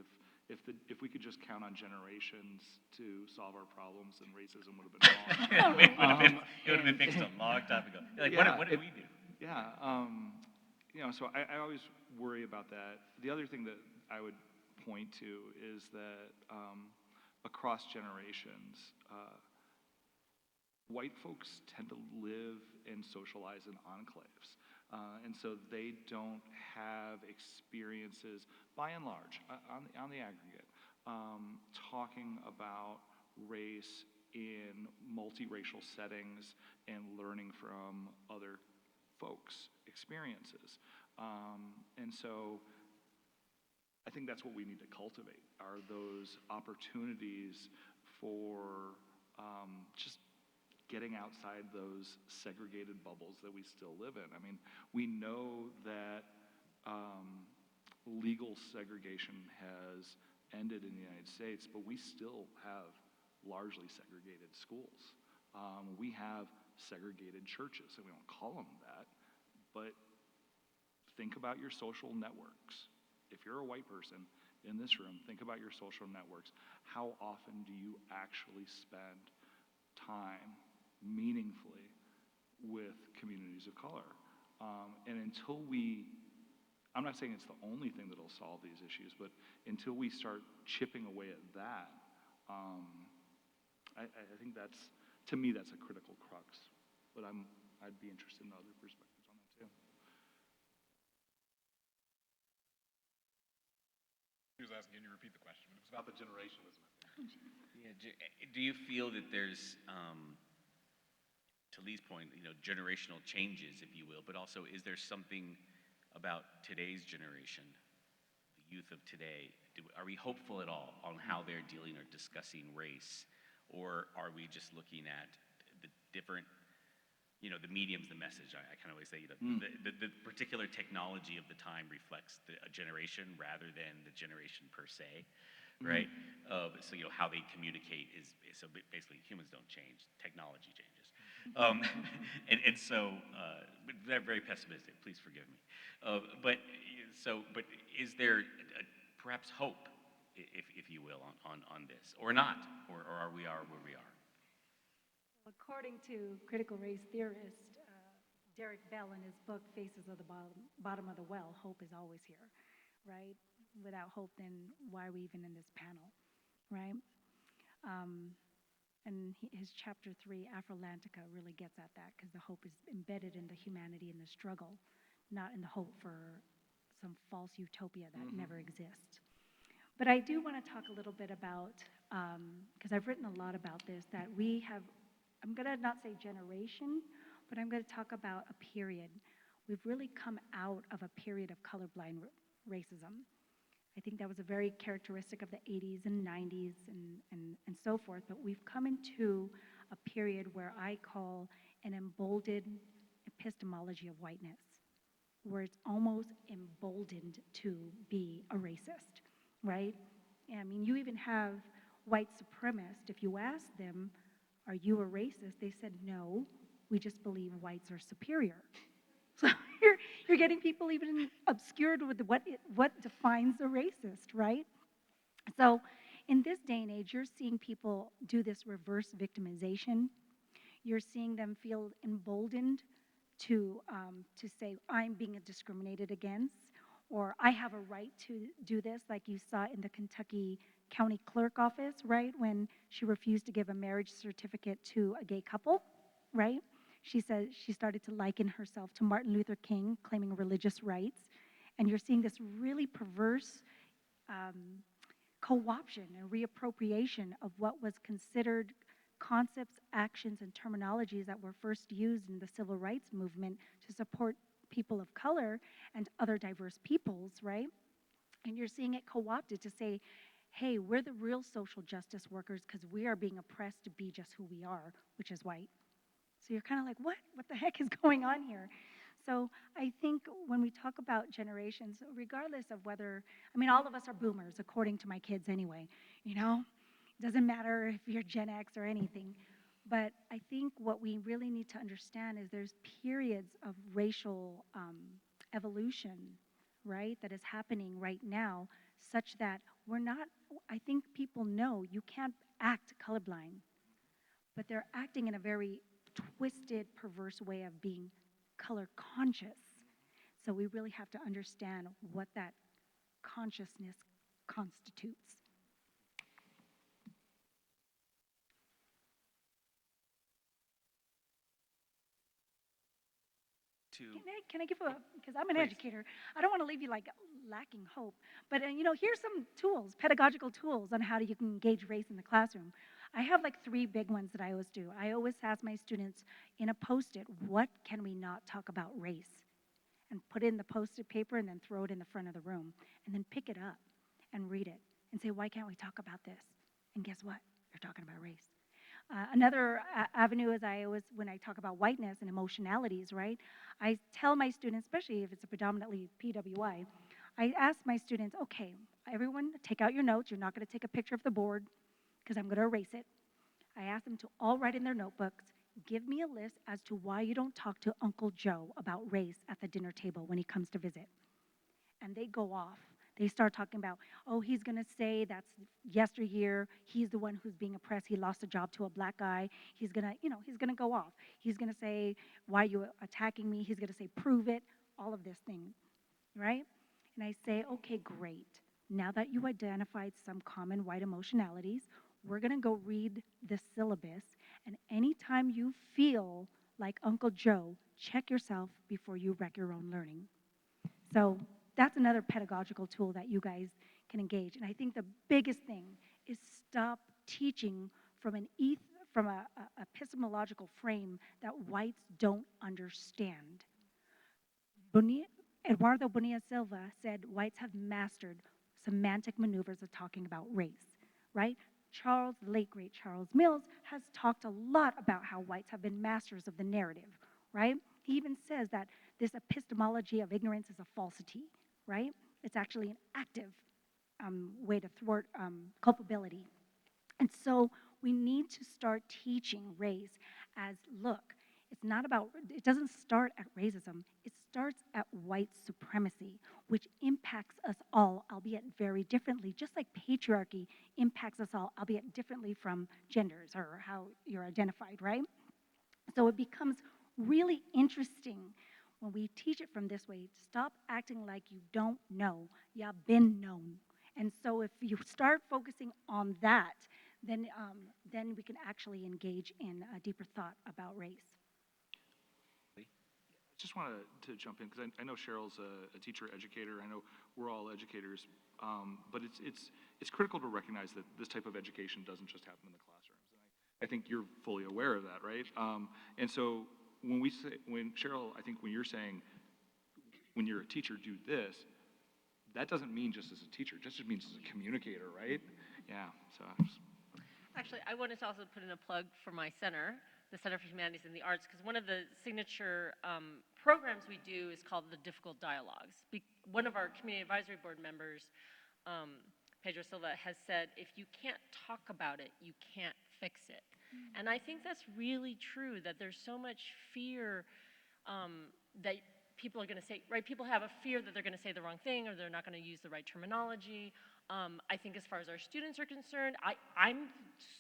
if we could just count on generations to solve our problems, then racism would have been solved. It would have been fixed a long time ago. Like, Yeah, what did we do? Yeah, so I always worry about that. The other thing that I would point to is that across generations, white folks tend to live and socialize in enclaves. And so they don't have experiences, by and large, on the aggregate, talking about race in multiracial settings and learning from other folks' experiences. And so I think that's what we need to cultivate, are those opportunities for just getting outside those segregated bubbles that we still live in. I mean, we know that legal segregation has ended in the United States, but we still have largely segregated schools. We have segregated churches, and we don't call them that, but think about your social networks. If you're a white person in this room, think about your social networks. How often do you actually spend time meaningfully with communities of color? And until I'm not saying it's the only thing that'll solve these issues, but until we start chipping away at that, I think to me, that's a critical crux. But I'd be interested in other perspectives on that too. He was asking, can you repeat the question? It was about the generationalism. Yeah, do you feel that there's, to Lee's point, generational changes, if you will, but also is there something about today's generation, the youth of today? Are we hopeful at all on how they're dealing or discussing race? Or are we just looking at the different, the mediums, the message? I kind of always say, the particular technology of the time reflects a generation rather than the generation per se, right? So, how they communicate is so basically humans don't change, technology changes. And so, they're very pessimistic, please forgive me. But is there perhaps hope, if you will, on this, or not, or are we where we are? According to critical race theorist Derek Bell in his book, Faces of the Bottom of the Well, hope is always here, right? Without hope, then why are we even in this panel, right? And his chapter 3, Afrolantica, really gets at that, because the hope is embedded in the humanity and the struggle, not in the hope for some false utopia that never exists. But I do want to talk a little bit about, because I've written a lot about this, that we have, I'm going to not say generation, but I'm going to talk about a period. We've really come out of a period of colorblind racism. I think that was a very characteristic of the 80s and 90s and so forth, but we've come into a period where I call an emboldened epistemology of whiteness, where it's almost emboldened to be a racist, right? I mean, you even have white supremacists, if you ask them, are you a racist? They said, no, we just believe whites are superior. So you're getting people even obscured with what defines a racist, right? So in this day and age, you're seeing people do this reverse victimization. You're seeing them feel emboldened to say, I'm being discriminated against, or I have a right to do this, like you saw in the Kentucky County Clerk office, right, when she refused to give a marriage certificate to a gay couple, right? She said she started to liken herself to Martin Luther King, claiming religious rights. And you're seeing this really perverse co-option and reappropriation of what was considered concepts, actions, and terminologies that were first used in the civil rights movement to support people of color and other diverse peoples, right? And you're seeing it co-opted to say, hey, we're the real social justice workers because we are being oppressed to be just who we are, which is white. So you're kind of like, what? What the heck is going on here? So I think when we talk about generations, regardless of whether, I mean, all of us are boomers, according to my kids anyway, you know? Doesn't matter if you're Gen X or anything. But I think what we really need to understand is there's periods of racial evolution, right, that is happening right now, such that we're not, I think people know you can't act colorblind, but they're acting in a very twisted, perverse way of being color conscious. So we really have to understand what that consciousness constitutes. Can I give a, because I'm an Please. educator, I don't want to leave you like lacking hope, but here's some tools, pedagogical tools on how you can engage race in the classroom. I have like 3 big ones that I always do. I always ask my students in a Post-it, what can we not talk about race? And put it in the Post-it paper and then throw it in the front of the room. And then pick it up and read it and say, why can't we talk about this? And guess what? You're talking about race. Another avenue is when I talk about whiteness and emotionalities, right? I tell my students, especially if it's a predominantly PWI, I ask my students, okay, everyone take out your notes. You're not going to take a picture of the board because I'm going to erase it. I ask them to all write in their notebooks, give me a list as to why you don't talk to Uncle Joe about race at the dinner table when he comes to visit. And they go off. They start talking about, oh, he's going to say that's yesteryear. He's the one who's being oppressed. He lost a job to a black guy. He's going to, he's going to go off. He's going to say, why are you attacking me? He's going to say, prove it, all of this thing, right? And I say, okay, great. Now that you identified some common white emotionalities, we're going to go read the syllabus. And anytime you feel like Uncle Joe, check yourself before you wreck your own learning. So that's another pedagogical tool that you guys can engage. And I think the biggest thing is stop teaching from an epistemological frame that whites don't understand. Eduardo Bonilla Silva said whites have mastered semantic maneuvers of talking about race, right? The late great Charles Mills has talked a lot about how whites have been masters of the narrative, right? He even says that this epistemology of ignorance is a falsity, right? It's actually an active way to thwart culpability. And so we need to start teaching race as, look, it doesn't start at racism, it starts at white supremacy, which impacts us all, albeit very differently, just like patriarchy impacts us all, albeit differently from genders or how you're identified, right? So it becomes really interesting when we teach it from this way. Stop acting like you don't know, you've been known. And so if you start focusing on that, then we can actually engage in a deeper thought about race. Just wanted to jump in because I know Cheryl's a teacher educator. I know we're all educators, but it's critical to recognize that this type of education doesn't just happen in the classrooms. And I think you're fully aware of that, right? And so when Cheryl, I think when you're saying when you're a teacher, do this, that doesn't mean just as a teacher. It just means as a communicator, right? Yeah. So. Actually, I wanted to also put in a plug for my center, the Center for Humanities and the Arts, because one of the signature programs we do is called the Difficult Dialogues. One of our community advisory board members, Pedro Silva, has said, if you can't talk about it, you can't fix it. And I think that's really true, that there's so much fear that people are going to say, right? People have a fear that they're going to say the wrong thing or they're not going to use the right terminology. I think as far as our students are concerned, I'm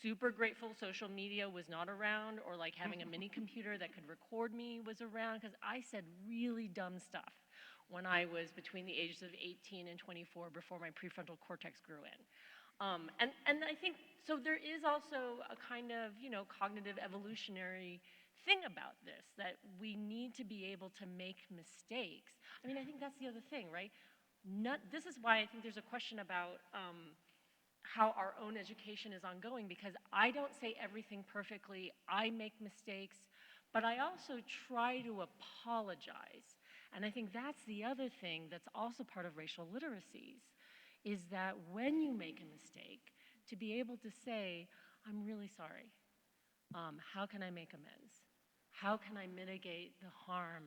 super grateful social media was not around, or like having a mini computer that could record me was around, because I said really dumb stuff when I was between the ages of 18 and 24 before my prefrontal cortex grew in. And I think, so there is also a kind of, cognitive evolutionary thing about this, that we need to be able to make mistakes. I mean, I think that's the other thing, right? This is why I think there's a question about how our own education is ongoing, because I don't say everything perfectly, I make mistakes, but I also try to apologize. And I think that's the other thing that's also part of racial literacies, is that when you make a mistake, to be able to say, I'm really sorry. How can I make amends? how can I mitigate the harm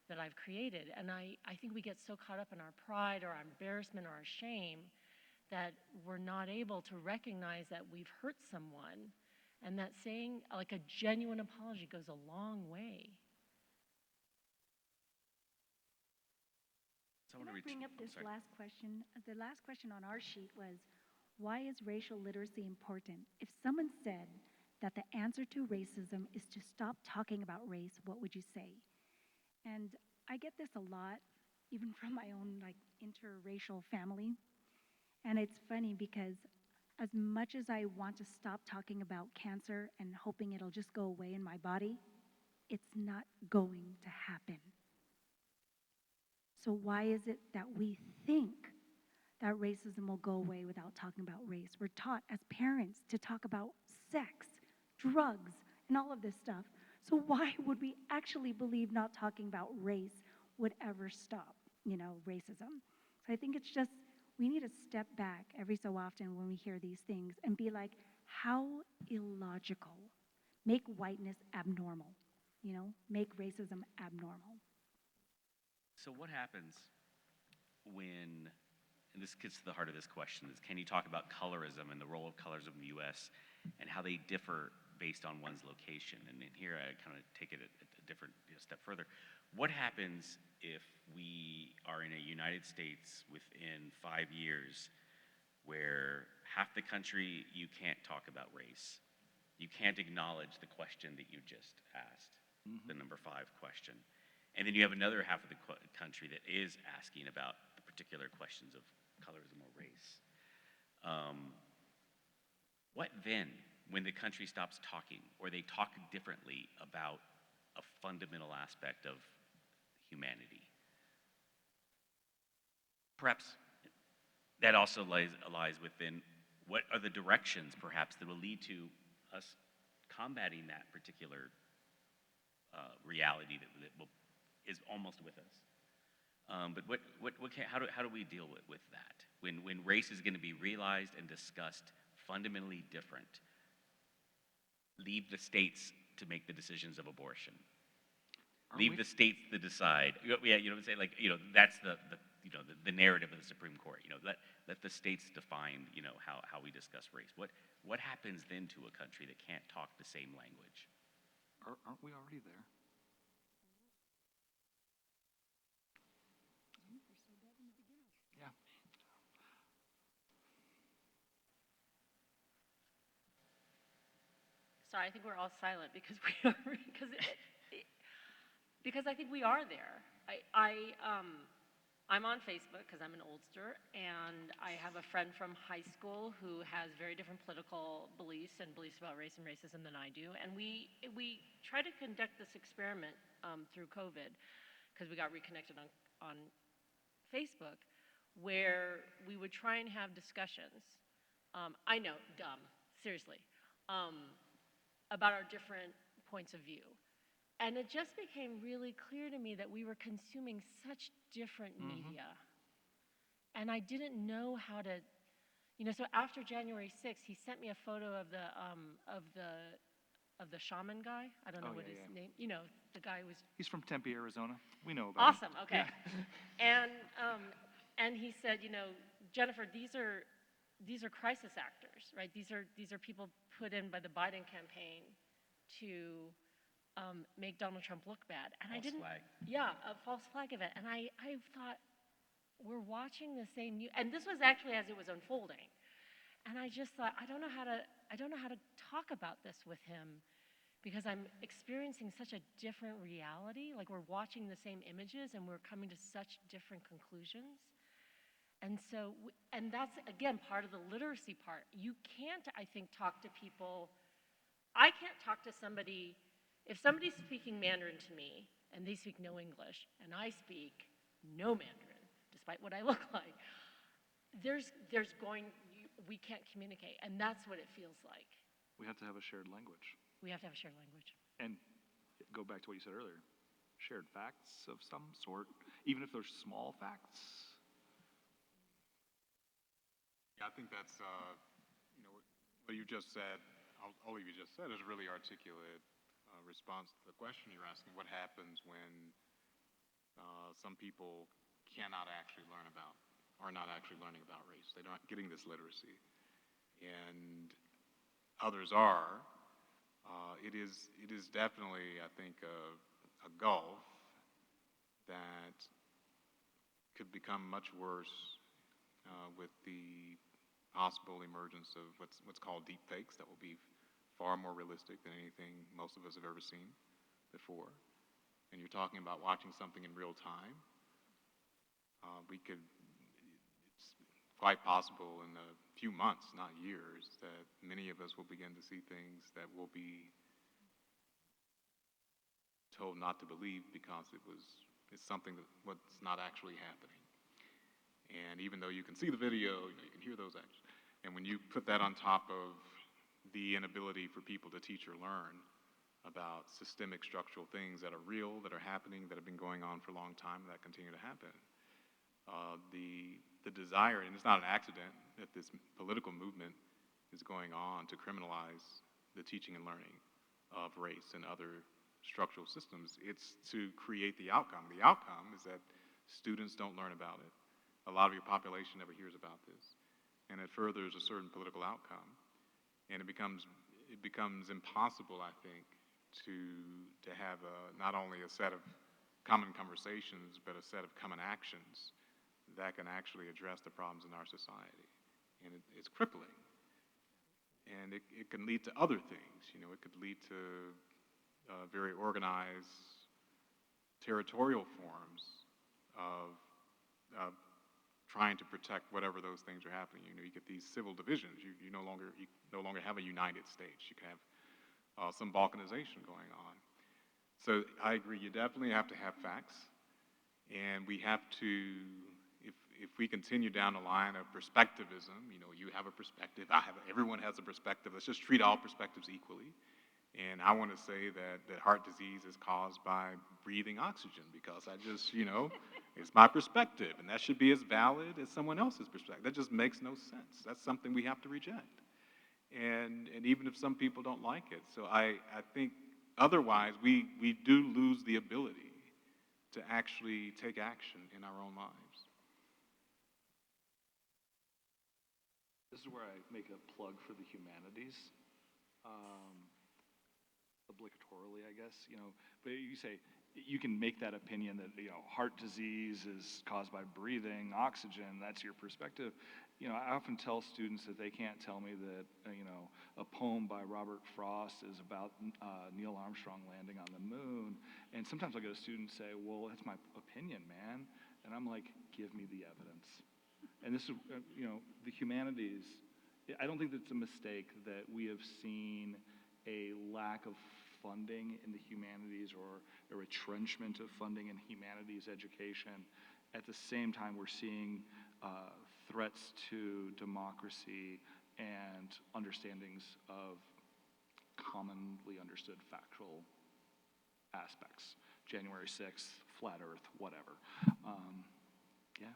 that I've created? And I think we get so caught up in our pride or our embarrassment or our shame that we're not able to recognize that we've hurt someone, and that saying like a genuine apology goes a long way. Can I bring up this last question? The last question on our sheet was, why is racial literacy important? If someone said that the answer to racism is to stop talking about race, what would you say? And I get this a lot, even from my own interracial family. And it's funny because as much as I want to stop talking about cancer and hoping it'll just go away in my body, it's not going to happen. So why is it that we think that racism will go away without talking about race? We're taught as parents to talk about sex, drugs, and all of this stuff. So why would we actually believe not talking about race would ever stop, racism? So I think it's just, we need to step back every so often when we hear these things and be like, how illogical. Make whiteness abnormal, make racism abnormal. So what happens when, and this gets to the heart of this question, is can you talk about colorism and the role of colorism in the U.S. and how they differ based on one's location? And here I kind of take it a different step further. What happens if we are in a United States within 5 years where half the country you can't talk about race? You can't acknowledge the question that you just asked, the number 5 question. And then you have another half of the country that is asking about the particular questions of colorism or race. What then, when the country stops talking, or they talk differently about a fundamental aspect of humanity? Perhaps that also lies within what are the directions, perhaps, that will lead to us combating that particular reality that is almost with us. But how do we deal with that? When race is going to be realized and discussed fundamentally different, leave the states to make the decisions of abortion. Leave the states to decide. Yeah, you know what I'm saying? That's the narrative of the Supreme Court. Let the states define, how we discuss race. What happens then to a country that can't talk the same language? Aren't we already there? Yeah. Sorry, I think we're all silent because we are because I think we are there. I'm on Facebook because I'm an oldster, and I have a friend from high school who has very different political beliefs and beliefs about race and racism than I do. And we try to conduct this experiment through COVID because we got reconnected on Facebook, where we would try and have discussions. I know, dumb, seriously, about our different points of view. And it just became really clear to me that we were consuming such different media. And I didn't know how to, so after January 6th, he sent me a photo of the shaman guy. I don't know what his name, the guy was. He's from Tempe, Arizona. We know about him. Awesome, okay. Yeah. And he said, Jennifer, these are crisis actors, right? These are people put in by the Biden campaign to make Donald Trump look bad. And false flag. Yeah, a false flag event. And I thought, we're watching the same news, and this was actually as it was unfolding. And I just thought, I don't know how to talk about this with him because I'm experiencing such a different reality. Like, we're watching the same images and we're coming to such different conclusions. And so, and that's, again, part of the literacy part. You can't, I think, talk to people. I can't talk to somebody, if somebody's speaking Mandarin to me and they speak no English and I speak no Mandarin, despite what I look like, we can't communicate, and that's what it feels like. We have to have a shared language. We have to have a shared language. And go back to what you said earlier, shared facts of some sort, even if they're small facts. Yeah, I think that's, what you just said, all you just said is really articulate response to the question you're asking, what happens when some people cannot actually learn about, are not actually learning about race. They're not getting this literacy. And others are. It is definitely, I think, a gulf that could become much worse with the possible emergence of what's called deep fakes that will be far more realistic than anything most of us have ever seen before. And you're talking about watching something in real time. It's quite possible in a few months, not years, that many of us will begin to see things that will be told not to believe because it's something what's not actually happening. And even though you can see the video, you can hear those actions. And when you put that on top of the inability for people to teach or learn about systemic structural things that are real, that are happening, that have been going on for a long time, that continue to happen. The desire, and it's not an accident that this political movement is going on to criminalize the teaching and learning of race and other structural systems. It's to create the outcome. The outcome is that students don't learn about it. A lot of your population never hears about this. And it furthers a certain political outcome. And it becomes impossible, I think, to have not only a set of common conversations, but a set of common actions that can actually address the problems in our society. And it's crippling. And it can lead to other things. It could lead to very organized territorial forms of trying to protect whatever those things are happening. You get these civil divisions. You no longer have a United States. You can have some balkanization going on. So I agree, you definitely have to have facts, and we have to, if we continue down the line of perspectivism, you have a perspective, everyone has a perspective, let's just treat all perspectives equally. And I want to say that heart disease is caused by breathing oxygen because it's my perspective, and that should be as valid as someone else's perspective. That just makes no sense. That's something we have to reject. And even if some people don't like it. So I think otherwise we do lose the ability to actually take action in our own lives. This is where I make a plug for the humanities. Obligatorily, I guess, but you say, you can make that opinion that, heart disease is caused by breathing oxygen, that's your perspective. I often tell students that they can't tell me that, a poem by Robert Frost is about Neil Armstrong landing on the moon. And sometimes I'll get a student say, well, that's my opinion, man. And I'm like, give me the evidence. And this is, the humanities, I don't think it's a mistake that we have seen a lack of funding in the humanities or a retrenchment of funding in humanities education. At the same time, we're seeing threats to democracy and understandings of commonly understood factual aspects. January 6th, flat earth, whatever. Yeah.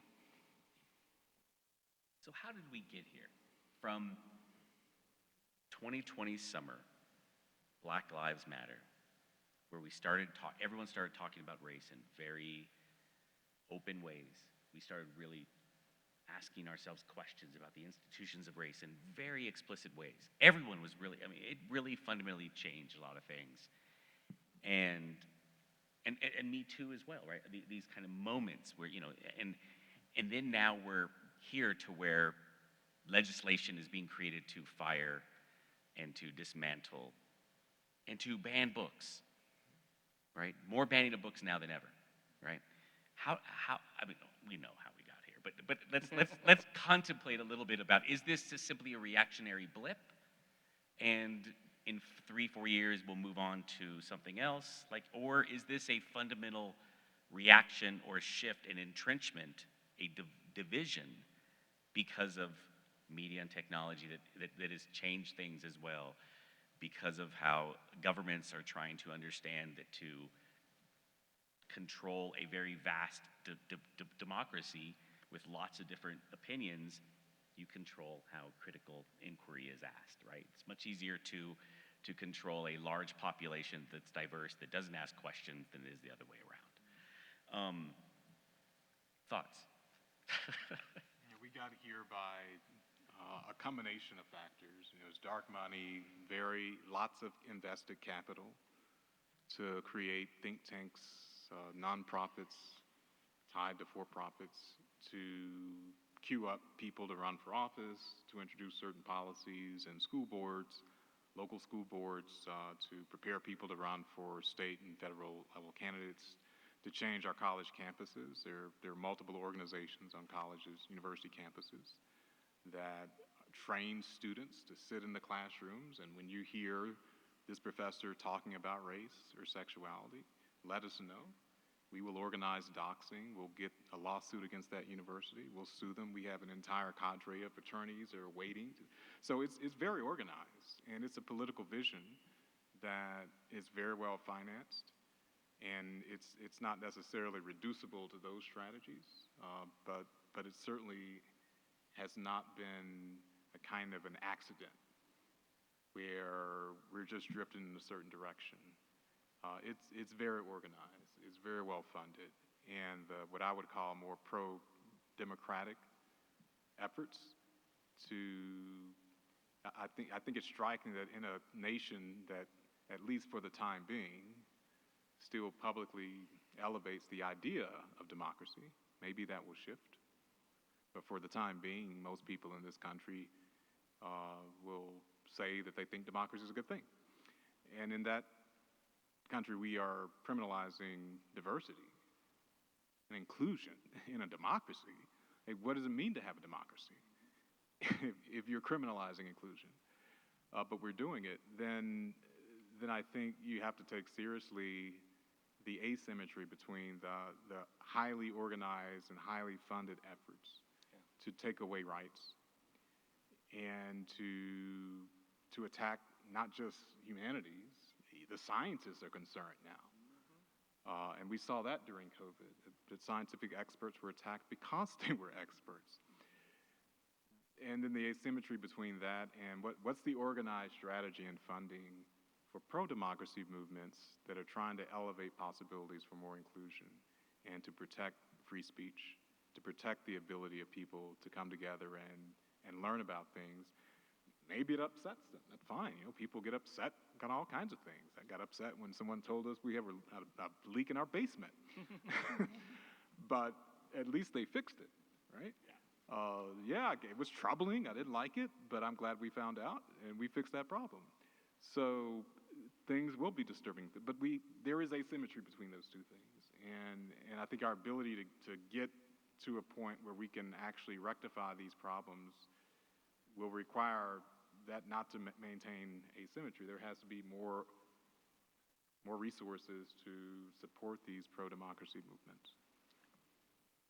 So how did we get here? From 2020 summer, Black Lives Matter, where everyone started talking about race in very open ways. We started really asking ourselves questions about the institutions of race in very explicit ways. Everyone was really, it really fundamentally changed a lot of things. And Me Too as well, right? These kind of moments where, and then now we're here to where legislation is being created to fire and to dismantle and to ban books, right? More banning of books now than ever, right? We know how we got here, but let's contemplate a little bit about, is this just simply a reactionary blip? And in 3-4 years, we'll move on to something else? Or is this a fundamental reaction or shift and entrenchment, a division because of media and technology that has changed things as well, because of how governments are trying to understand that to control a very vast democracy with lots of different opinions, you control how critical inquiry is asked, right? It's much easier to to control a large population that's diverse, that doesn't ask questions, than it is the other way around. Thoughts? Yeah, we got here by a combination of factors. It's dark money, lots of invested capital to create think tanks, nonprofits tied to for-profits, to queue up people to run for office, to introduce certain policies and school boards, local school boards, to prepare people to run for state and federal level candidates, to change our college campuses. There are multiple organizations on colleges, university campuses, that train students to sit in the classrooms, and when you hear this professor talking about race or sexuality, let us know. We will organize doxing. We'll get a lawsuit against that university. We'll sue them. We have an entire cadre of attorneys that are waiting. So it's very organized, and it's a political vision that is very well financed, and it's not necessarily reducible to those strategies, but it certainly has not been a kind of an accident where we're just drifting in a certain direction. It's very organized, it's very well funded, and what I would call more pro-democratic efforts to, I think it's striking that in a nation that, at least for the time being, still publicly elevates the idea of democracy. Maybe that will shift, but for the time being, most people in this country will say that they think democracy is a good thing. And in that country, we are criminalizing diversity and inclusion in a democracy. Hey, what does it mean to have a democracy if you're criminalizing inclusion? But we're doing it, then I think you have to take seriously the asymmetry between the highly organized and highly funded efforts to take away rights and to attack not just humanities. The scientists are concerned now. And we saw that during COVID, that scientific experts were attacked because they were experts. And then the asymmetry between that and what's the organized strategy and funding for pro-democracy movements that are trying to elevate possibilities for more inclusion and to protect free speech, to protect the ability of people to come together and learn about things. Maybe it upsets them. That's fine. People get upset about all kinds of things. I got upset when someone told us we have a leak in our basement. But at least they fixed it, right? Yeah, it was troubling. I didn't like it, but I'm glad we found out and we fixed that problem. So things will be disturbing, but there is asymmetry between those two things. And I think our ability to get to a point where we can actually rectify these problems will require that not to maintain asymmetry. There has to be more resources to support these pro-democracy movements.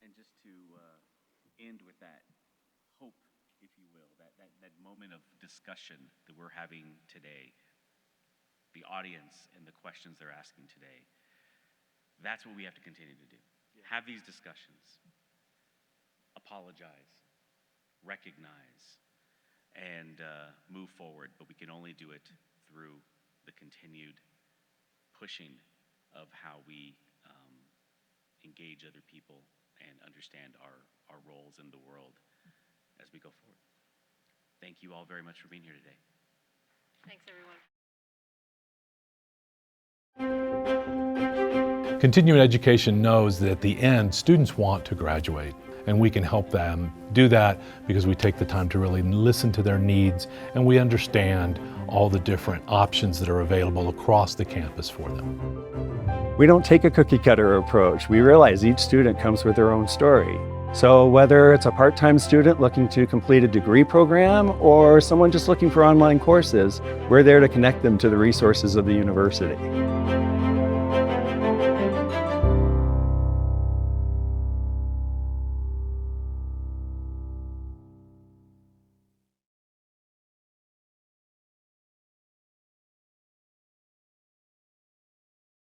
And just to end with that hope, if you will, that moment of discussion that we're having today, the audience and the questions they're asking today, that's what we have to continue to do. Yeah. Have these discussions, apologize, recognize, and move forward, but we can only do it through the continued pushing of how we engage other people and understand our roles in the world as we go forward. Thank you all very much for being here today. Thanks, everyone. Continuing education knows that at the end, students want to graduate, and we can help them do that because we take the time to really listen to their needs, and we understand all the different options that are available across the campus for them. We don't take a cookie cutter approach. We realize each student comes with their own story. So whether it's a part-time student looking to complete a degree program or someone just looking for online courses, we're there to connect them to the resources of the university.